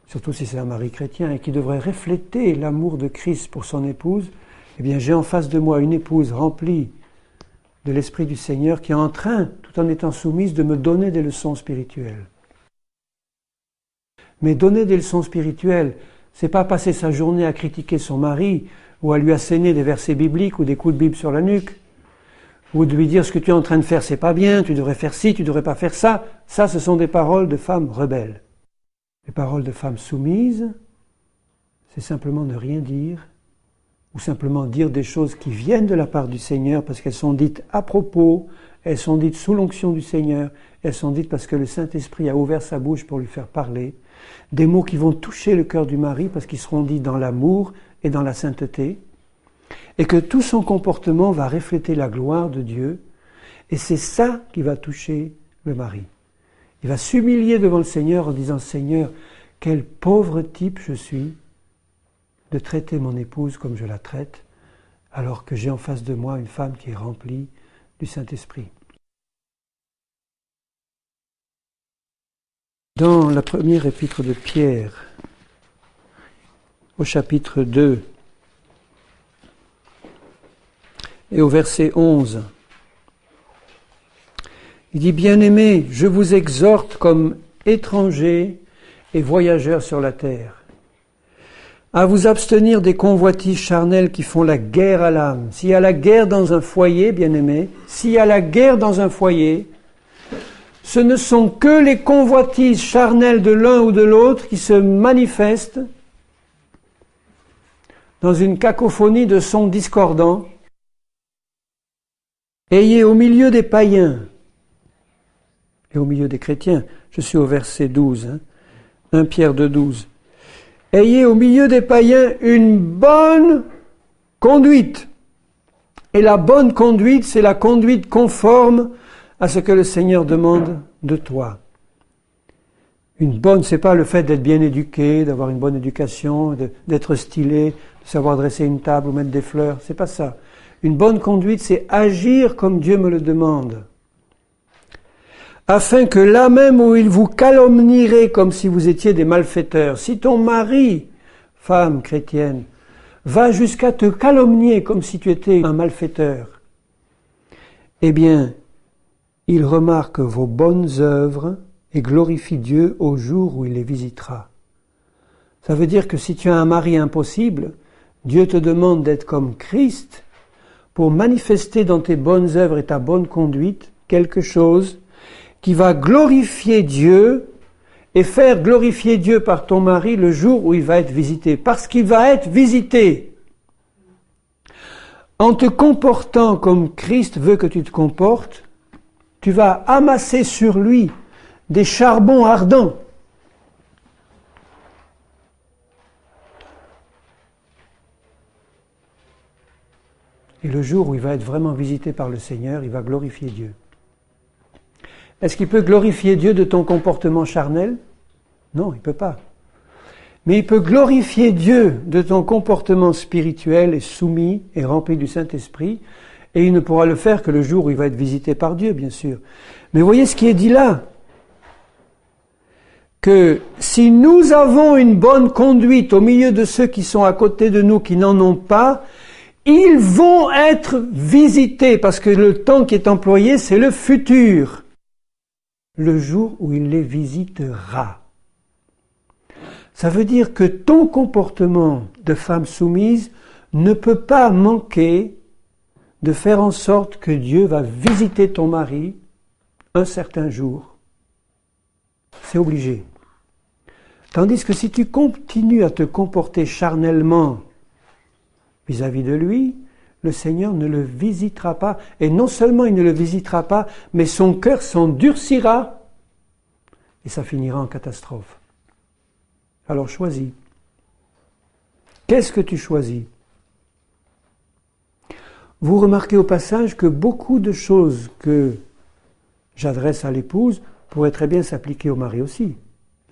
surtout si c'est un mari chrétien, et qui devrait refléter l'amour de Christ pour son épouse, eh bien j'ai en face de moi une épouse remplie de l'Esprit du Seigneur qui est en train, tout en étant soumise, de me donner des leçons spirituelles. Mais donner des leçons spirituelles, c'est pas passer sa journée à critiquer son mari, ou à lui asséner des versets bibliques ou des coups de Bible sur la nuque, ou de lui dire ce que tu es en train de faire, c'est pas bien, tu devrais faire ci, tu devrais pas faire ça. Ça, ce sont des paroles de femmes rebelles. Les paroles de femmes soumises, c'est simplement ne rien dire, ou simplement dire des choses qui viennent de la part du Seigneur, parce qu'elles sont dites à propos, elles sont dites sous l'onction du Seigneur, elles sont dites parce que le Saint-Esprit a ouvert sa bouche pour lui faire parler. Des mots qui vont toucher le cœur du mari, parce qu'ils seront dits dans l'amour et dans la sainteté, et que tout son comportement va refléter la gloire de Dieu, et c'est ça qui va toucher le mari. Il va s'humilier devant le Seigneur en disant « Seigneur, quel pauvre type je suis de traiter mon épouse comme je la traite, alors que j'ai en face de moi une femme qui est remplie du Saint-Esprit. » Dans la première épître de Pierre, au chapitre 2, et au verset 11, il dit « Bien-aimés, je vous exhorte comme étrangers et voyageurs sur la terre, à vous abstenir des convoitises charnelles qui font la guerre à l'âme. » S'il y a la guerre dans un foyer, bien-aimés, s'il y a la guerre dans un foyer, ce ne sont que les convoitises charnelles de l'un ou de l'autre qui se manifestent dans une cacophonie de sons discordants. Ayez au milieu des païens et au milieu des chrétiens, je suis au verset 12, 1 Pierre 2,12. Ayez au milieu des païens une bonne conduite. Et la bonne conduite, c'est la conduite conforme à ce que le Seigneur demande de toi. Une bonne, c'est pas le fait d'être bien éduqué, d'avoir une bonne éducation, d'être stylé, de savoir dresser une table ou mettre des fleurs, c'est pas ça. Une bonne conduite, c'est agir comme Dieu me le demande. Afin que là même où il vous calomnierait comme si vous étiez des malfaiteurs, si ton mari, femme chrétienne, va jusqu'à te calomnier comme si tu étais un malfaiteur, eh bien, il remarque vos bonnes œuvres et glorifie Dieu au jour où il les visitera. Ça veut dire que si tu as un mari impossible, Dieu te demande d'être comme Christ pour manifester dans tes bonnes œuvres et ta bonne conduite quelque chose qui va glorifier Dieu et faire glorifier Dieu par ton mari le jour où il va être visité. Parce qu'il va être visité. En te comportant comme Christ veut que tu te comportes, tu vas amasser sur lui des charbons ardents. Et le jour où il va être vraiment visité par le Seigneur, il va glorifier Dieu. Est-ce qu'il peut glorifier Dieu de ton comportement charnel? Non, il ne peut pas. Mais il peut glorifier Dieu de ton comportement spirituel et soumis et rempli du Saint-Esprit, et il ne pourra le faire que le jour où il va être visité par Dieu, bien sûr. Mais voyez ce qui est dit là, que si nous avons une bonne conduite au milieu de ceux qui sont à côté de nous, qui n'en ont pas, ils vont être visités, parce que le temps qui est employé, c'est le futur. Le jour où il les visitera. Ça veut dire que ton comportement de femme soumise ne peut pas manquer de faire en sorte que Dieu va visiter ton mari un certain jour. C'est obligé. Tandis que si tu continues à te comporter charnellement vis-à-vis de lui, le Seigneur ne le visitera pas. Et non seulement il ne le visitera pas, mais son cœur s'endurcira et ça finira en catastrophe. Alors choisis. Qu'est-ce que tu choisis? Vous remarquez au passage que beaucoup de choses que j'adresse à l'épouse pourraient très bien s'appliquer au mari aussi.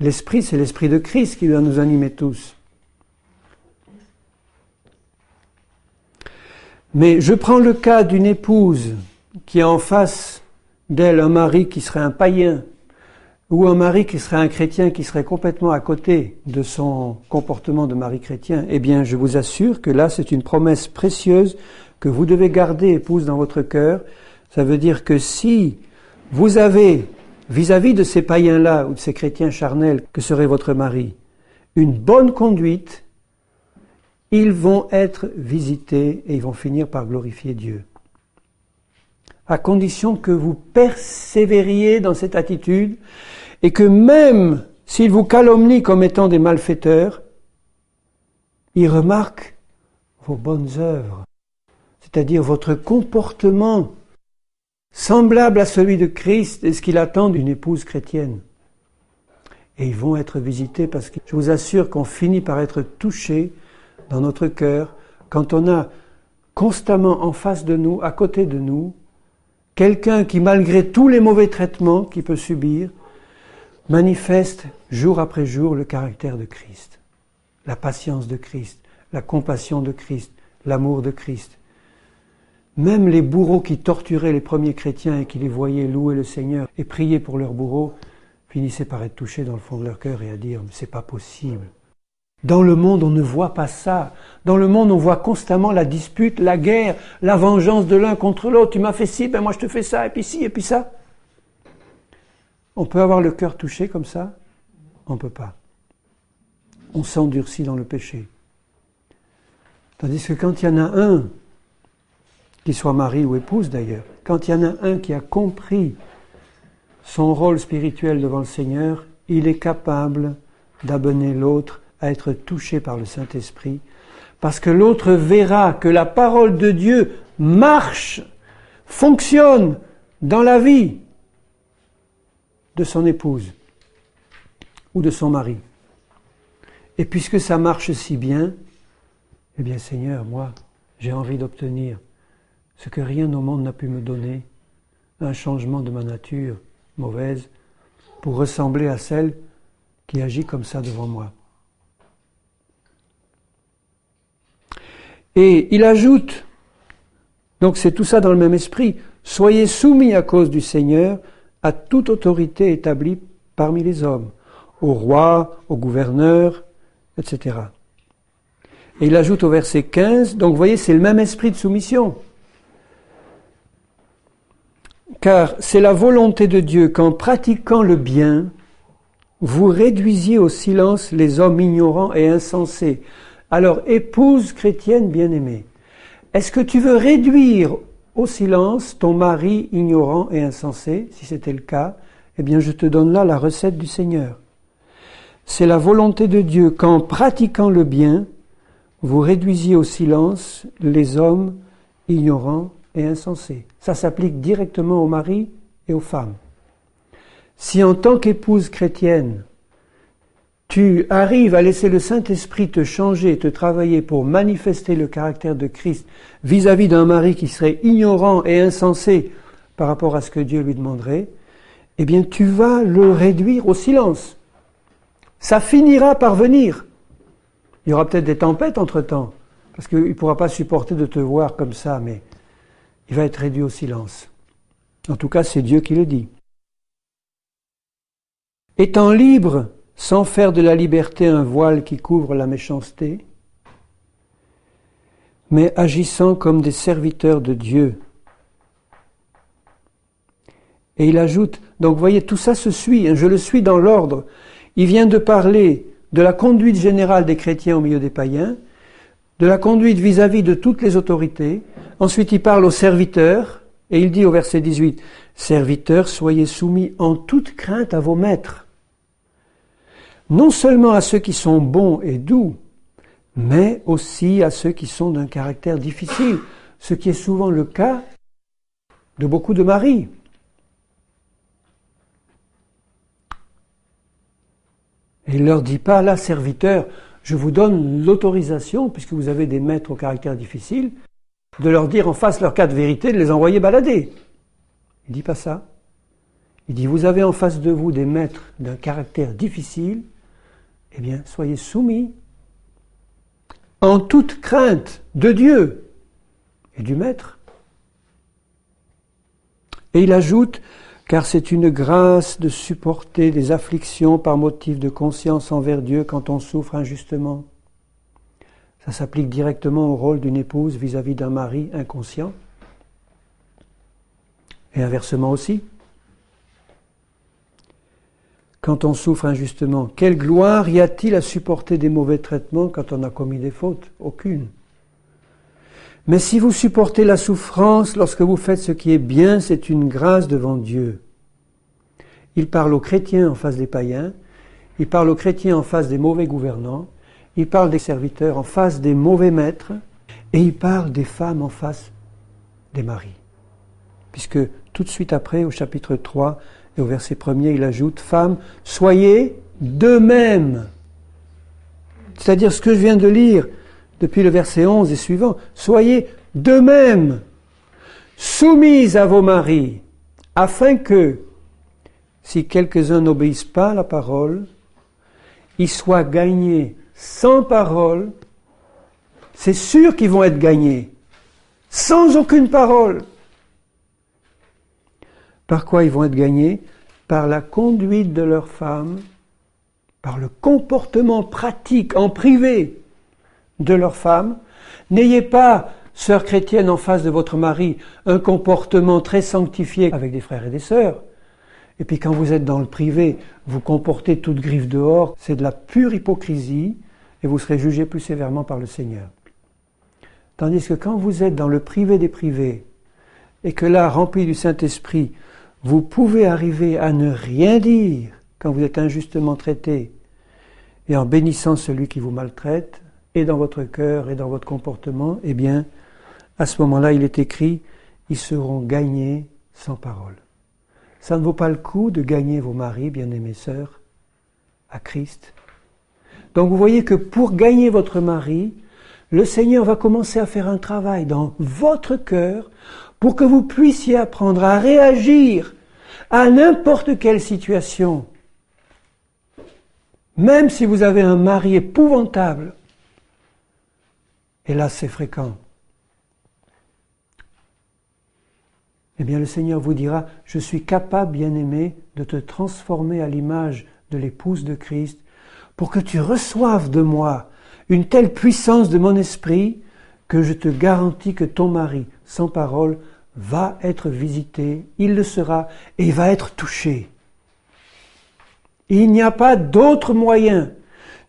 L'esprit, c'est l'esprit de Christ qui doit nous animer tous. Mais je prends le cas d'une épouse qui a en face d'elle un mari qui serait un païen, ou un mari qui serait un chrétien qui serait complètement à côté de son comportement de mari chrétien. Eh bien, je vous assure que là, c'est une promesse précieuse que vous devez garder, épouse, dans votre cœur. Ça veut dire que si vous avez, vis-à-vis de ces païens-là, ou de ces chrétiens charnels, que serait votre mari, une bonne conduite, ils vont être visités et ils vont finir par glorifier Dieu. À condition que vous persévériez dans cette attitude et que même s'ils vous calomnient comme étant des malfaiteurs, ils remarquent vos bonnes œuvres, c'est-à-dire votre comportement semblable à celui de Christ et ce qu'il attend d'une épouse chrétienne. Et ils vont être visités parce que je vous assure qu'on finit par être touché dans notre cœur quand on a constamment en face de nous, à côté de nous, quelqu'un qui, malgré tous les mauvais traitements qu'il peut subir, manifeste jour après jour le caractère de Christ, la patience de Christ, la compassion de Christ, l'amour de Christ. Même les bourreaux qui torturaient les premiers chrétiens et qui les voyaient louer le Seigneur et prier pour leurs bourreaux, finissaient par être touchés dans le fond de leur cœur et à dire « mais c'est pas possible ». Dans le monde, on ne voit pas ça. Dans le monde, on voit constamment la dispute, la guerre, la vengeance de l'un contre l'autre. Tu m'as fait ci, ben moi je te fais ça, et puis ci, et puis ça. On peut avoir le cœur touché comme ça? On ne peut pas. On s'endurcit dans le péché. Tandis que quand il y en a un, qu'il soit mari ou épouse d'ailleurs, quand il y en a un qui a compris son rôle spirituel devant le Seigneur, il est capable d'amener l'autre à être touché par le Saint-Esprit, parce que l'autre verra que la parole de Dieu marche, fonctionne dans la vie de son épouse ou de son mari. Et puisque ça marche si bien, eh bien Seigneur, moi, j'ai envie d'obtenir ce que rien au monde n'a pu me donner, un changement de ma nature mauvaise pour ressembler à celle qui agit comme ça devant moi. Et il ajoute, donc c'est tout ça dans le même esprit, soyez soumis à cause du Seigneur à toute autorité établie parmi les hommes, au roi, au gouverneur, etc. Et il ajoute au verset 15, donc vous voyez, c'est le même esprit de soumission. Car c'est la volonté de Dieu qu'en pratiquant le bien, vous réduisiez au silence les hommes ignorants et insensés. Alors, épouse chrétienne bien-aimée, est-ce que tu veux réduire au silence ton mari ignorant et insensé, si c'était le cas, eh bien je te donne là la recette du Seigneur. C'est la volonté de Dieu qu'en pratiquant le bien, vous réduisiez au silence les hommes ignorants et insensés. Ça s'applique directement aux maris et aux femmes. Si en tant qu'épouse chrétienne, tu arrives à laisser le Saint-Esprit te changer, te travailler pour manifester le caractère de Christ vis-à-vis d'un mari qui serait ignorant et insensé par rapport à ce que Dieu lui demanderait, eh bien tu vas le réduire au silence. Ça finira par venir. Il y aura peut-être des tempêtes entre-temps, parce qu'il ne pourra pas supporter de te voir comme ça, mais il va être réduit au silence. En tout cas, c'est Dieu qui le dit. Étant libre, sans faire de la liberté un voile qui couvre la méchanceté, mais agissant comme des serviteurs de Dieu. Et il ajoute, donc vous voyez, tout ça se suit, je le suis dans l'ordre. Il vient de parler de la conduite générale des chrétiens au milieu des païens, de la conduite vis-à-vis de toutes les autorités. Ensuite, il parle aux serviteurs, et il dit au verset 18, « Serviteurs, soyez soumis en toute crainte à vos maîtres, non seulement à ceux qui sont bons et doux, mais aussi à ceux qui sont d'un caractère difficile, ce qui est souvent le cas de beaucoup de maris. » Et il ne leur dit pas, là, serviteurs, je vous donne l'autorisation, puisque vous avez des maîtres au caractère difficile, de leur dire en face leur cas de vérité, de les envoyer balader. Il ne dit pas ça. Il dit, vous avez en face de vous des maîtres d'un caractère difficile, eh bien, soyez soumis en toute crainte de Dieu et du maître. Et il ajoute, car c'est une grâce de supporter des afflictions par motif de conscience envers Dieu quand on souffre injustement. Ça s'applique directement au rôle d'une épouse vis-à-vis d'un mari inconscient. Et inversement aussi. Quand on souffre injustement, quelle gloire y a-t-il à supporter des mauvais traitements quand on a commis des fautes? Aucune. Mais si vous supportez la souffrance lorsque vous faites ce qui est bien, c'est une grâce devant Dieu. Il parle aux chrétiens en face des païens, il parle aux chrétiens en face des mauvais gouvernants, il parle des serviteurs en face des mauvais maîtres, et il parle des femmes en face des maris. Puisque tout de suite après, au chapitre 3 et au verset 1er, il ajoute « Femmes, soyez de même ». C'est-à-dire ce que je viens de lire depuis le verset 11 et suivant. Soyez de même soumises à vos maris, afin que, si quelques-uns n'obéissent pas à la parole, ils soient gagnés sans parole. C'est sûr qu'ils vont être gagnés, sans aucune parole. Par quoi ils vont être gagnés? Par la conduite de leurs femmes, par le comportement pratique en privé de leurs femmes. N'ayez pas, sœurs chrétiennes, en face de votre mari, un comportement très sanctifié avec des frères et des sœurs. Et puis quand vous êtes dans le privé, vous comportez toute griffe dehors, c'est de la pure hypocrisie et vous serez jugés plus sévèrement par le Seigneur. Tandis que quand vous êtes dans le privé des privés et que là, rempli du Saint-Esprit, vous pouvez arriver à ne rien dire quand vous êtes injustement traité et en bénissant celui qui vous maltraite, et dans votre cœur et dans votre comportement, eh bien, à ce moment-là, il est écrit, ils seront gagnés sans parole. Ça ne vaut pas le coup de gagner vos maris, bien-aimées sœurs, à Christ. Donc vous voyez que pour gagner votre mari, le Seigneur va commencer à faire un travail dans votre cœur pour que vous puissiez apprendre à réagir à n'importe quelle situation. Même si vous avez un mari épouvantable, et là c'est fréquent, eh bien le Seigneur vous dira, je suis capable, bien-aimé, de te transformer à l'image de l'épouse de Christ, pour que tu reçoives de moi une telle puissance de mon esprit, que je te garantis que ton mari, sans parole, va être visité, il le sera, et il va être touché. Il n'y a pas d'autre moyen.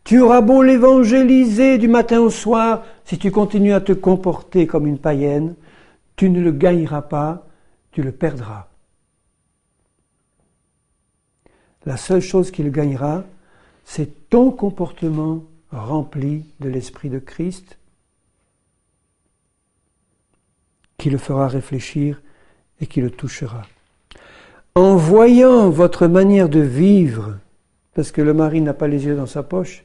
Tu auras beau l'évangéliser du matin au soir, si tu continues à te comporter comme une païenne, tu ne le gagneras pas, tu le perdras. La seule chose qui le gagnera, c'est ton comportement rempli de l'Esprit de Christ qui le fera réfléchir et qui le touchera. En voyant votre manière de vivre, parce que le mari n'a pas les yeux dans sa poche,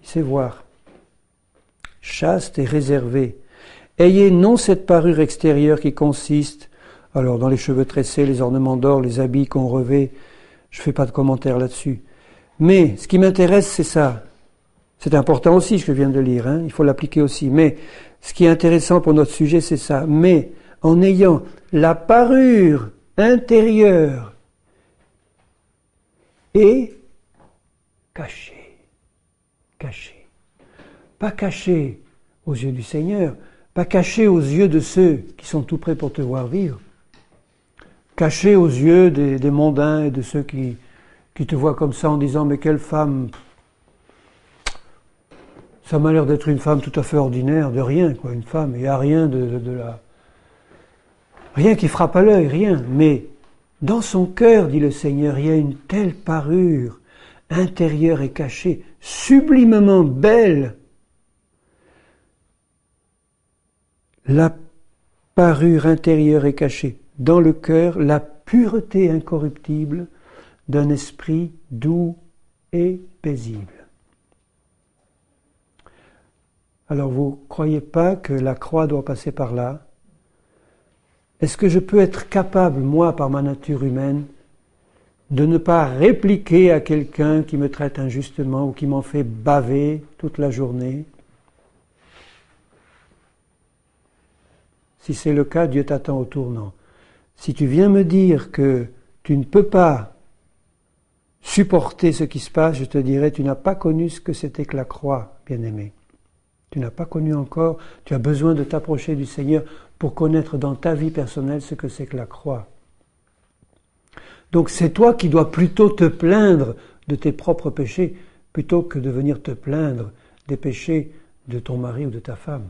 il sait voir. Chaste et réservé. Ayez non cette parure extérieure qui consiste, alors dans les cheveux tressés, les ornements d'or, les habits qu'on revêt, je ne fais pas de commentaires là-dessus. Mais ce qui m'intéresse, c'est ça. C'est important aussi ce que je viens de lire, il faut l'appliquer aussi. Mais ce qui est intéressant pour notre sujet, c'est ça. Mais en ayant la parure intérieure et cachée. Cachée. Pas cachée aux yeux du Seigneur, pas cachée aux yeux de ceux qui sont tout prêts pour te voir vivre. Cachée aux yeux des mondains et de ceux qui te voient comme ça en disant « Mais quelle femme ! Ça m'a l'air d'être une femme tout à fait ordinaire, de rien, quoi, une femme. Il n'y a rien rien qui frappe à l'œil, rien. Mais dans son cœur, dit le Seigneur, il y a une telle parure intérieure et cachée, sublimement belle. La parure intérieure et cachée dans le cœur, la pureté incorruptible d'un esprit doux et paisible. Alors vous ne croyez pas que la croix doit passer par là? Est-ce que je peux être capable, moi, par ma nature humaine, de ne pas répliquer à quelqu'un qui me traite injustement ou qui m'en fait baver toute la journée? Si c'est le cas, Dieu t'attend au tournant. Si tu viens me dire que tu ne peux pas supporter ce qui se passe, je te dirai, tu n'as pas connu ce que c'était que la croix, bien-aimé. Tu n'as pas connu encore, tu as besoin de t'approcher du Seigneur pour connaître dans ta vie personnelle ce que c'est que la croix. Donc c'est toi qui dois plutôt te plaindre de tes propres péchés, plutôt que de venir te plaindre des péchés de ton mari ou de ta femme.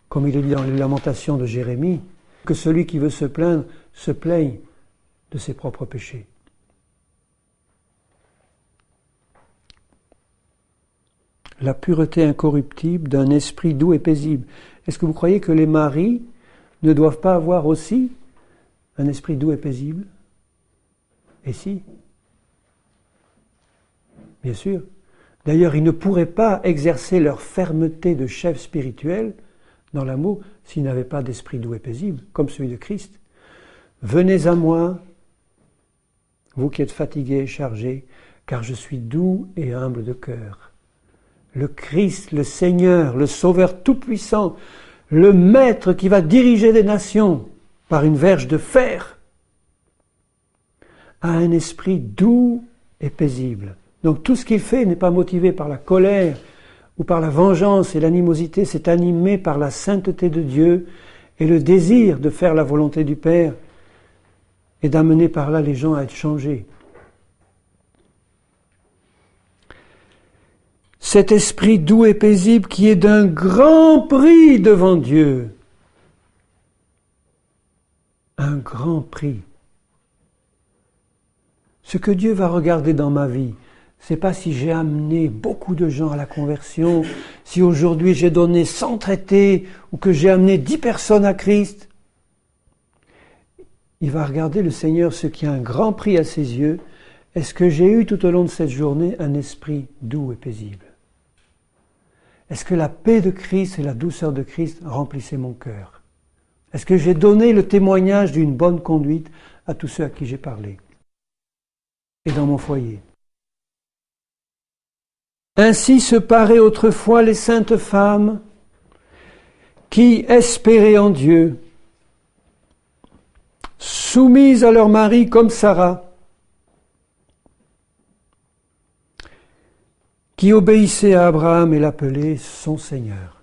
Comme il est dit dans les lamentations de Jérémie, que celui qui veut se plaindre se plaigne de ses propres péchés. La pureté incorruptible d'un esprit doux et paisible. Est-ce que vous croyez que les maris ne doivent pas avoir aussi un esprit doux et paisible? Et si? Bien sûr. D'ailleurs, ils ne pourraient pas exercer leur fermeté de chef spirituel dans l'amour s'ils n'avaient pas d'esprit doux et paisible, comme celui de Christ. Venez à moi, vous qui êtes fatigués et chargés, car je suis doux et humble de cœur. Le Christ, le Seigneur, le Sauveur tout-puissant, le Maître qui va diriger les nations par une verge de fer, a un esprit doux et paisible. Donc tout ce qu'il fait n'est pas motivé par la colère ou par la vengeance et l'animosité, c'est animé par la sainteté de Dieu et le désir de faire la volonté du Père et d'amener par là les gens à être changés. Cet esprit doux et paisible qui est d'un grand prix devant Dieu. Un grand prix. Ce que Dieu va regarder dans ma vie, c'est pas si j'ai amené beaucoup de gens à la conversion, si aujourd'hui j'ai donné 100 traités ou que j'ai amené 10 personnes à Christ. Il va regarder le Seigneur ce qui a un grand prix à ses yeux. Est-ce que j'ai eu tout au long de cette journée un esprit doux et paisible? Est-ce que la paix de Christ et la douceur de Christ remplissaient mon cœur? Est-ce que j'ai donné le témoignage d'une bonne conduite à tous ceux à qui j'ai parlé? Et dans mon foyer. Ainsi se paraient autrefois les saintes femmes qui espéraient en Dieu, soumises à leur mari comme Sarah, qui obéissait à Abraham et l'appelait son Seigneur.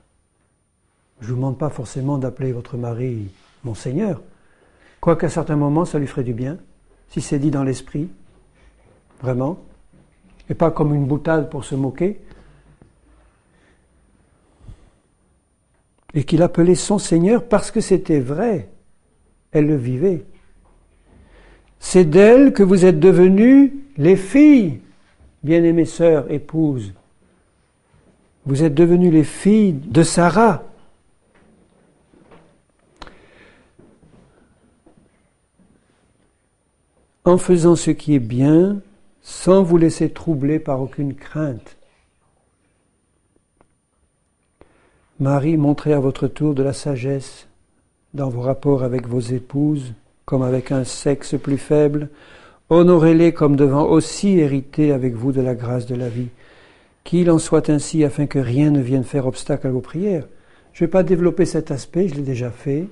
Je ne vous demande pas forcément d'appeler votre mari mon Seigneur, quoiqu'à certains moments ça lui ferait du bien, si c'est dit dans l'esprit, vraiment, et pas comme une boutade pour se moquer. et qu'il appelait son Seigneur parce que c'était vrai. Elle le vivait. C'est d'elle que vous êtes devenues les filles, bien-aimées sœurs, épouses. Vous êtes devenues les filles de Sarah. En faisant ce qui est bien, sans vous laisser troubler par aucune crainte. Marie, montrez à votre tour de la sagesse dans vos rapports avec vos épouses, comme avec un sexe plus faible. Honorez-les comme devant aussi hériter avec vous de la grâce de la vie. Qu'il en soit ainsi afin que rien ne vienne faire obstacle à vos prières. Je ne vais pas développer cet aspect, je l'ai déjà fait,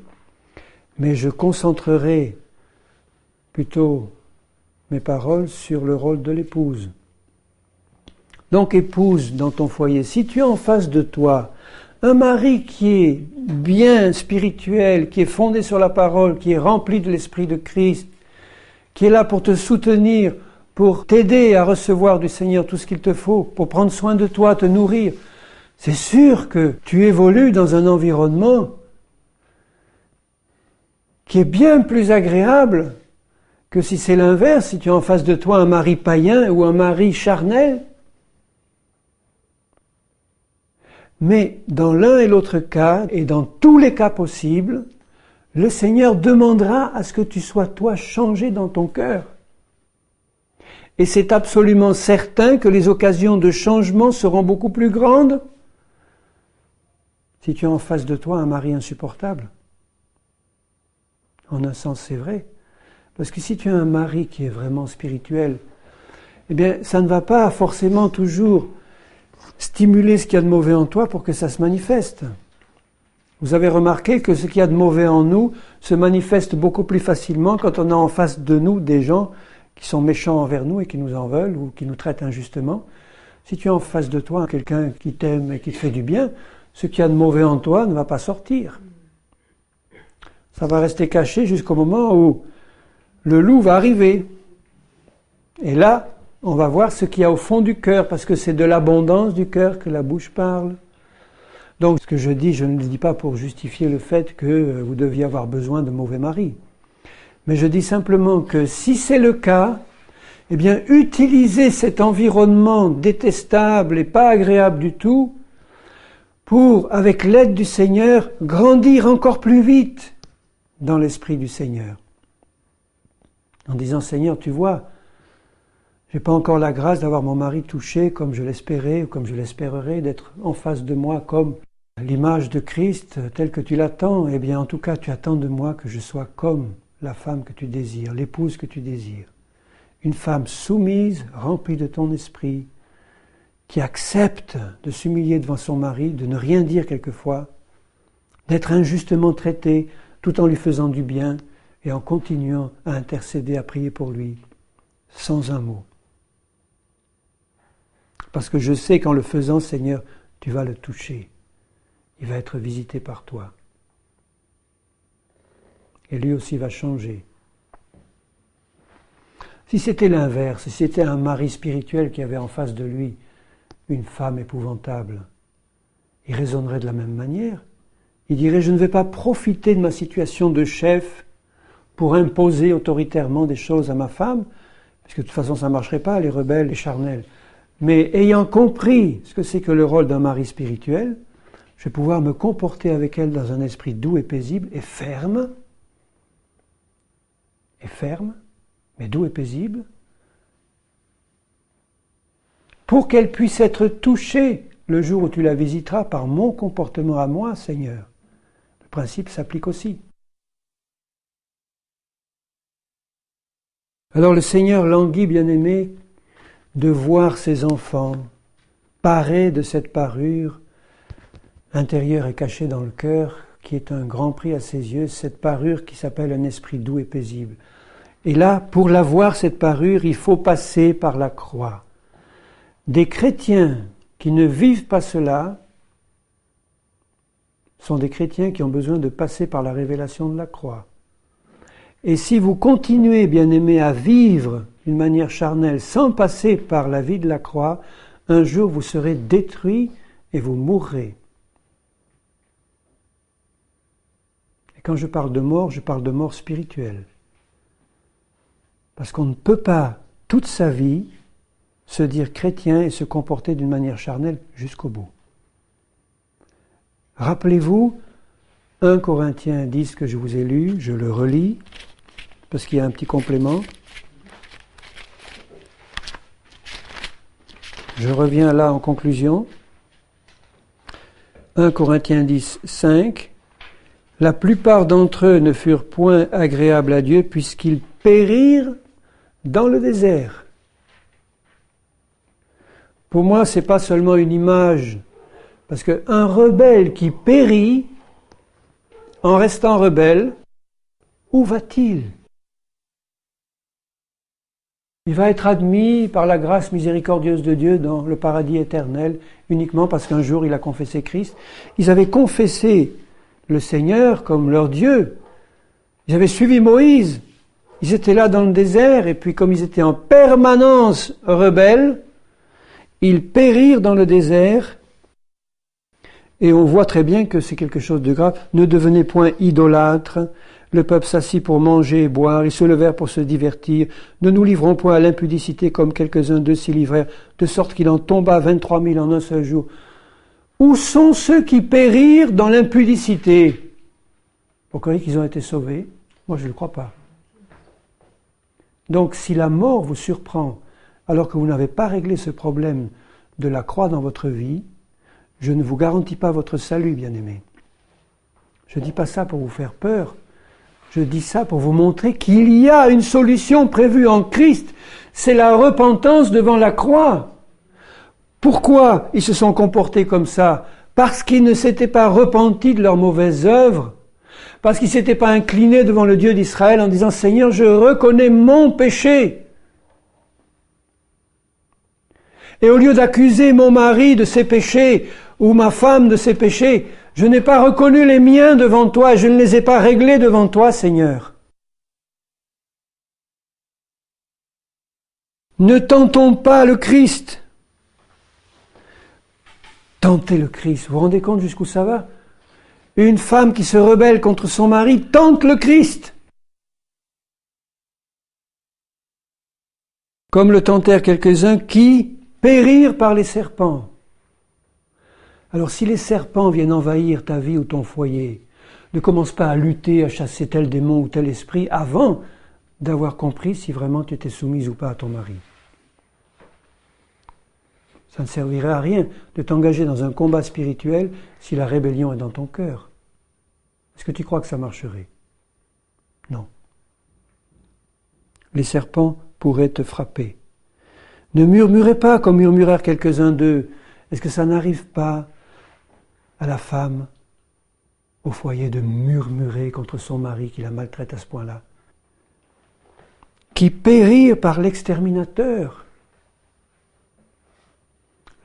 mais je concentrerai plutôt mes paroles sur le rôle de l'épouse. Donc épouse dans ton foyer, si tu as en face de toi un mari qui est bien spirituel, qui est fondé sur la parole, qui est rempli de l'Esprit de Christ, qui est là pour te soutenir, pour t'aider à recevoir du Seigneur tout ce qu'il te faut, pour prendre soin de toi, te nourrir, c'est sûr que tu évolues dans un environnement qui est bien plus agréable que si c'est l'inverse, si tu as en face de toi un mari païen ou un mari charnel. Mais dans l'un et l'autre cas, et dans tous les cas possibles, le Seigneur demandera à ce que tu sois toi changé dans ton cœur. Et c'est absolument certain que les occasions de changement seront beaucoup plus grandes si tu as en face de toi un mari insupportable. En un sens, c'est vrai. Parce que si tu as un mari qui est vraiment spirituel, eh bien, ça ne va pas forcément toujours stimuler ce qu'il y a de mauvais en toi pour que ça se manifeste. Vous avez remarqué que ce qu'il y a de mauvais en nous se manifeste beaucoup plus facilement quand on a en face de nous des gens qui sont méchants envers nous et qui nous en veulent ou qui nous traitent injustement. Si tu as en face de toi quelqu'un qui t'aime et qui te fait du bien, ce qu'il y a de mauvais en toi ne va pas sortir. Ça va rester caché jusqu'au moment où le loup va arriver. Et là, on va voir ce qu'il y a au fond du cœur, parce que c'est de l'abondance du cœur que la bouche parle. Donc, ce que je dis, je ne le dis pas pour justifier le fait que vous deviez avoir besoin de mauvais maris. Mais je dis simplement que si c'est le cas, eh bien, utilisez cet environnement détestable et pas agréable du tout pour, avec l'aide du Seigneur, grandir encore plus vite dans l'esprit du Seigneur. En disant, Seigneur, tu vois, j'ai pas encore la grâce d'avoir mon mari touché comme je l'espérais ou comme je l'espérerais, d'être en face de moi comme l'image de Christ telle que tu l'attends. Eh bien, en tout cas, tu attends de moi que je sois comme la femme que tu désires, l'épouse que tu désires. Une femme soumise, remplie de ton esprit, qui accepte de s'humilier devant son mari, de ne rien dire quelquefois, d'être injustement traitée tout en lui faisant du bien et en continuant à intercéder, à prier pour lui, sans un mot. Parce que je sais qu'en le faisant, Seigneur, tu vas le toucher. Il va être visité par toi. Et lui aussi va changer. Si c'était l'inverse, si c'était un mari spirituel qui avait en face de lui une femme épouvantable, il raisonnerait de la même manière. Il dirait, je ne vais pas profiter de ma situation de chef pour imposer autoritairement des choses à ma femme, parce que de toute façon ça ne marcherait pas, elle est rebelle et charnelle. Mais ayant compris ce que c'est que le rôle d'un mari spirituel, je vais pouvoir me comporter avec elle dans un esprit doux et paisible et ferme, mais doux et paisible, pour qu'elle puisse être touchée le jour où tu la visiteras par mon comportement à moi, Seigneur. Le principe s'applique aussi. Alors le Seigneur languit, bien-aimé, de voir ses enfants parés de cette parure intérieure et cachée dans le cœur, qui est un grand prix à ses yeux, cette parure qui s'appelle un esprit doux et paisible. Et là, pour la voir, cette parure, il faut passer par la croix. Des chrétiens qui ne vivent pas cela sont des chrétiens qui ont besoin de passer par la révélation de la croix. Et si vous continuez, bien-aimés, à vivre d'une manière charnelle sans passer par la vie de la croix, un jour vous serez détruits et vous mourrez. Quand je parle de mort spirituelle. Parce qu'on ne peut pas, toute sa vie, se dire chrétien et se comporter d'une manière charnelle jusqu'au bout. Rappelez-vous, 1 Corinthiens 10 que je vous ai lu, je le relis, parce qu'il y a un petit complément. Je reviens là en conclusion. 1 Corinthiens 10, 5. La plupart d'entre eux ne furent point agréables à Dieu puisqu'ils périrent dans le désert. Pour moi, ce n'est pas seulement une image, parce qu'un rebelle qui périt en restant rebelle, où va-t-il ? Il va être admis par la grâce miséricordieuse de Dieu dans le paradis éternel, uniquement parce qu'un jour il a confessé Christ. Ils avaient confessé le Seigneur comme leur Dieu. Ils avaient suivi Moïse. Ils étaient là dans le désert, et puis comme ils étaient en permanence rebelles, ils périrent dans le désert. Et on voit très bien que c'est quelque chose de grave. Ne devenez point idolâtres. Le peuple s'assit pour manger et boire, ils se levèrent pour se divertir. Ne nous livrons point à l'impudicité comme quelques-uns d'eux s'y livrèrent, de sorte qu'il en tomba 23 000 en un seul jour. Où sont ceux qui périrent dans l'impudicité ? Vous croyez qu'ils ont été sauvés ? Moi, je ne le crois pas. Donc, si la mort vous surprend, alors que vous n'avez pas réglé ce problème de la croix dans votre vie, je ne vous garantis pas votre salut, bien-aimés. Je ne dis pas ça pour vous faire peur. Je dis ça pour vous montrer qu'il y a une solution prévue en Christ. C'est la repentance devant la croix. Pourquoi ils se sont comportés comme ça ? Parce qu'ils ne s'étaient pas repentis de leurs mauvaises œuvres. Parce qu'ils ne s'étaient pas inclinés devant le Dieu d'Israël en disant « Seigneur, je reconnais mon péché ». Et au lieu d'accuser mon mari de ses péchés ou ma femme de ses péchés, je n'ai pas reconnu les miens devant toi, je ne les ai pas réglés devant toi, Seigneur. Ne tentons pas le Christ. Tentez le Christ. Vous vous rendez compte jusqu'où ça va ? Une femme qui se rebelle contre son mari tente le Christ. Comme le tentèrent quelques-uns qui périrent par les serpents. Alors si les serpents viennent envahir ta vie ou ton foyer, ne commence pas à lutter, à chasser tel démon ou tel esprit avant d'avoir compris si vraiment tu étais soumise ou pas à ton mari. Ça ne servirait à rien de t'engager dans un combat spirituel si la rébellion est dans ton cœur. Est-ce que tu crois que ça marcherait ? Non. Les serpents pourraient te frapper. Ne murmurez pas comme murmurèrent quelques-uns d'eux. Est-ce que ça n'arrive pas à la femme, au foyer, de murmurer contre son mari qui la maltraite à ce point-là ? Qui périrent par l'exterminateur.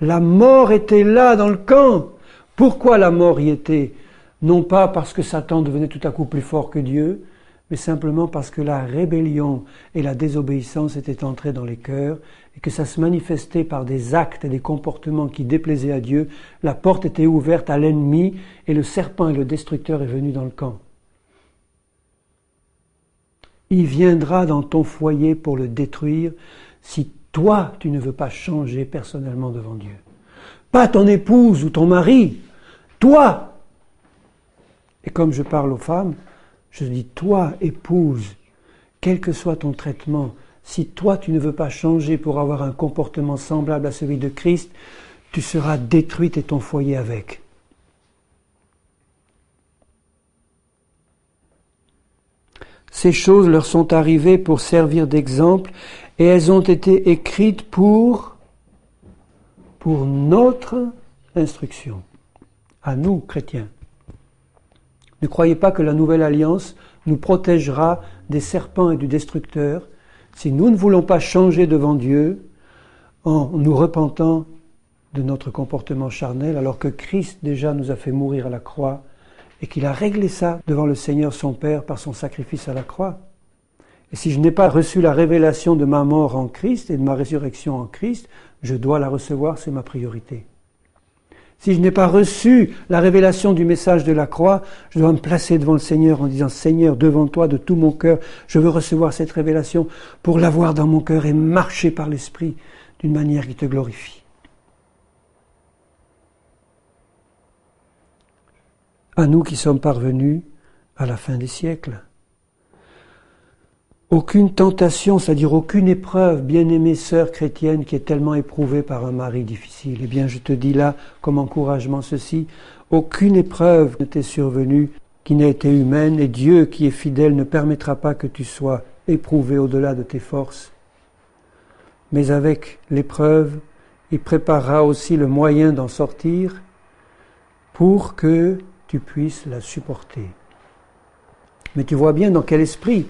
La mort était là dans le camp. Pourquoi la mort y était ? Non pas parce que Satan devenait tout à coup plus fort que Dieu, mais simplement parce que la rébellion et la désobéissance étaient entrées dans les cœurs et que ça se manifestait par des actes et des comportements qui déplaisaient à Dieu. La porte était ouverte à l'ennemi et le serpent et le destructeur est venu dans le camp. Il viendra dans ton foyer pour le détruire si toi, tu ne veux pas changer personnellement devant Dieu. Pas ton épouse ou ton mari, toi. Et comme je parle aux femmes, je dis, toi, épouse, quel que soit ton traitement, si toi, tu ne veux pas changer pour avoir un comportement semblable à celui de Christ, tu seras détruite et ton foyer avec. Ces choses leur sont arrivées pour servir d'exemple et elles ont été écrites pour notre instruction, à nous, chrétiens. Ne croyez pas que la nouvelle alliance nous protégera des serpents et du destructeur si nous ne voulons pas changer devant Dieu en nous repentant de notre comportement charnel, alors que Christ déjà nous a fait mourir à la croix et qu'il a réglé ça devant le Seigneur son Père par son sacrifice à la croix. Et si je n'ai pas reçu la révélation de ma mort en Christ et de ma résurrection en Christ, je dois la recevoir, c'est ma priorité. Si je n'ai pas reçu la révélation du message de la croix, je dois me placer devant le Seigneur en disant « Seigneur, devant toi, de tout mon cœur, je veux recevoir cette révélation pour l'avoir dans mon cœur et marcher par l'Esprit d'une manière qui te glorifie. » À nous qui sommes parvenus à la fin des siècles. Aucune tentation, c'est-à-dire aucune épreuve, bien-aimée sœur chrétienne, qui est tellement éprouvée par un mari difficile. Eh bien, je te dis là, comme encouragement ceci, aucune épreuve ne t'est survenue qui n'a été humaine, et Dieu, qui est fidèle, ne permettra pas que tu sois éprouvé au-delà de tes forces. Mais avec l'épreuve, il préparera aussi le moyen d'en sortir pour que tu puisses la supporter. Mais tu vois bien dans quel esprit.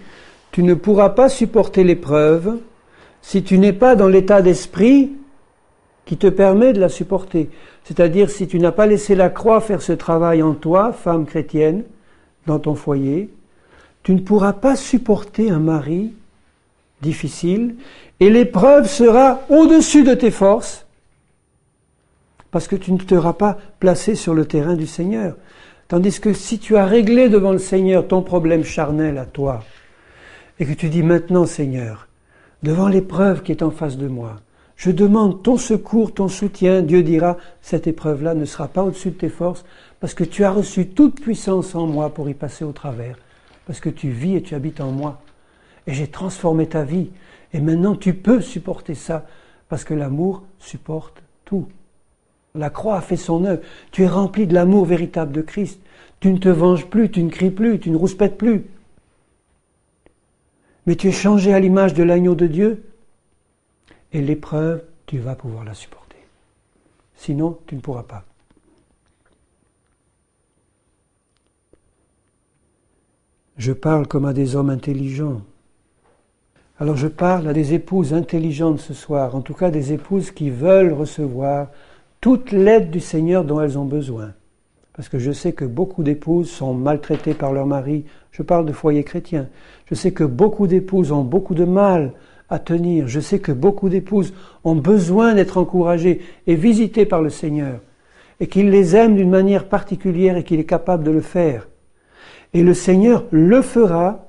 Tu ne pourras pas supporter l'épreuve si tu n'es pas dans l'état d'esprit qui te permet de la supporter. C'est-à-dire si tu n'as pas laissé la croix faire ce travail en toi, femme chrétienne, dans ton foyer, tu ne pourras pas supporter un mari difficile et l'épreuve sera au-dessus de tes forces parce que tu ne t'auras pas placé sur le terrain du Seigneur. Tandis que si tu as réglé devant le Seigneur ton problème charnel à toi, et que tu dis maintenant, Seigneur, devant l'épreuve qui est en face de moi, je demande ton secours, ton soutien. Dieu dira, cette épreuve-là ne sera pas au-dessus de tes forces, parce que tu as reçu toute puissance en moi pour y passer au travers, parce que tu vis et tu habites en moi. Et j'ai transformé ta vie. Et maintenant, tu peux supporter ça, parce que l'amour supporte tout. La croix a fait son œuvre. Tu es rempli de l'amour véritable de Christ. Tu ne te venges plus, tu ne cries plus, tu ne rouspètes plus. Mais tu es changé à l'image de l'agneau de Dieu, et l'épreuve, tu vas pouvoir la supporter. Sinon, tu ne pourras pas. Je parle comme à des hommes intelligents. Alors je parle à des épouses intelligentes ce soir, en tout cas des épouses qui veulent recevoir toute l'aide du Seigneur dont elles ont besoin. Parce que je sais que beaucoup d'épouses sont maltraitées par leur mari. Je parle de foyers chrétiens. Je sais que beaucoup d'épouses ont beaucoup de mal à tenir. Je sais que beaucoup d'épouses ont besoin d'être encouragées et visitées par le Seigneur. Et qu'il les aime d'une manière particulière et qu'il est capable de le faire. Et le Seigneur le fera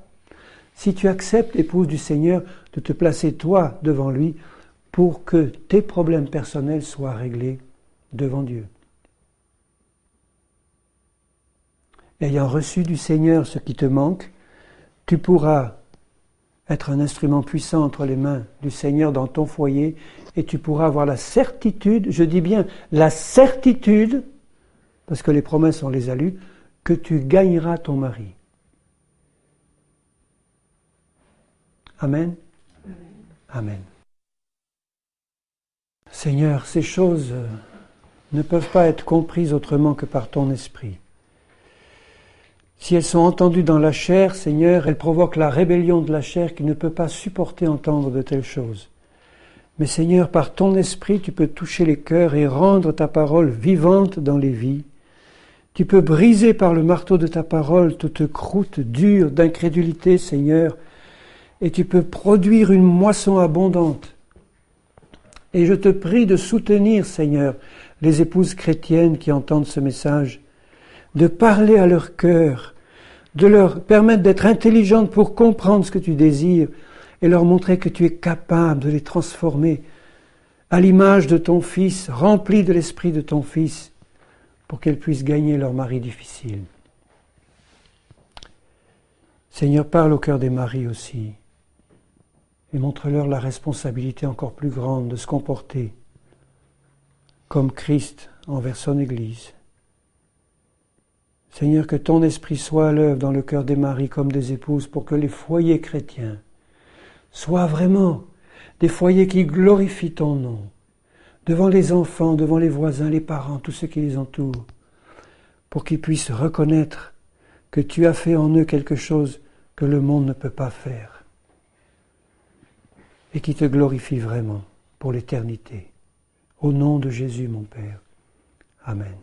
si tu acceptes, épouse du Seigneur, de te placer toi devant lui pour que tes problèmes personnels soient réglés devant Dieu. Ayant reçu du Seigneur ce qui te manque, tu pourras être un instrument puissant entre les mains du Seigneur dans ton foyer et tu pourras avoir la certitude, je dis bien la certitude, parce que les promesses on les a lues, que tu gagneras ton mari. Amen. Amen. Seigneur, ces choses ne peuvent pas être comprises autrement que par ton esprit. Si elles sont entendues dans la chair, Seigneur, elles provoquent la rébellion de la chair qui ne peut pas supporter entendre de telles choses. Mais Seigneur, par ton esprit, tu peux toucher les cœurs et rendre ta parole vivante dans les vies. Tu peux briser par le marteau de ta parole toute croûte dure d'incrédulité, Seigneur, et tu peux produire une moisson abondante. Et je te prie de soutenir, Seigneur, les épouses chrétiennes qui entendent ce message, de parler à leur cœur, de leur permettre d'être intelligentes pour comprendre ce que tu désires et leur montrer que tu es capable de les transformer à l'image de ton Fils, rempli de l'esprit de ton Fils, pour qu'elles puissent gagner leur mari difficile. Seigneur, parle au cœur des maris aussi et montre-leur la responsabilité encore plus grande de se comporter comme Christ envers son Église. Seigneur, que ton esprit soit à l'œuvre dans le cœur des maris comme des épouses pour que les foyers chrétiens soient vraiment des foyers qui glorifient ton nom, devant les enfants, devant les voisins, les parents, tous ceux qui les entourent, pour qu'ils puissent reconnaître que tu as fait en eux quelque chose que le monde ne peut pas faire et qui te glorifie vraiment pour l'éternité. Au nom de Jésus, mon Père. Amen.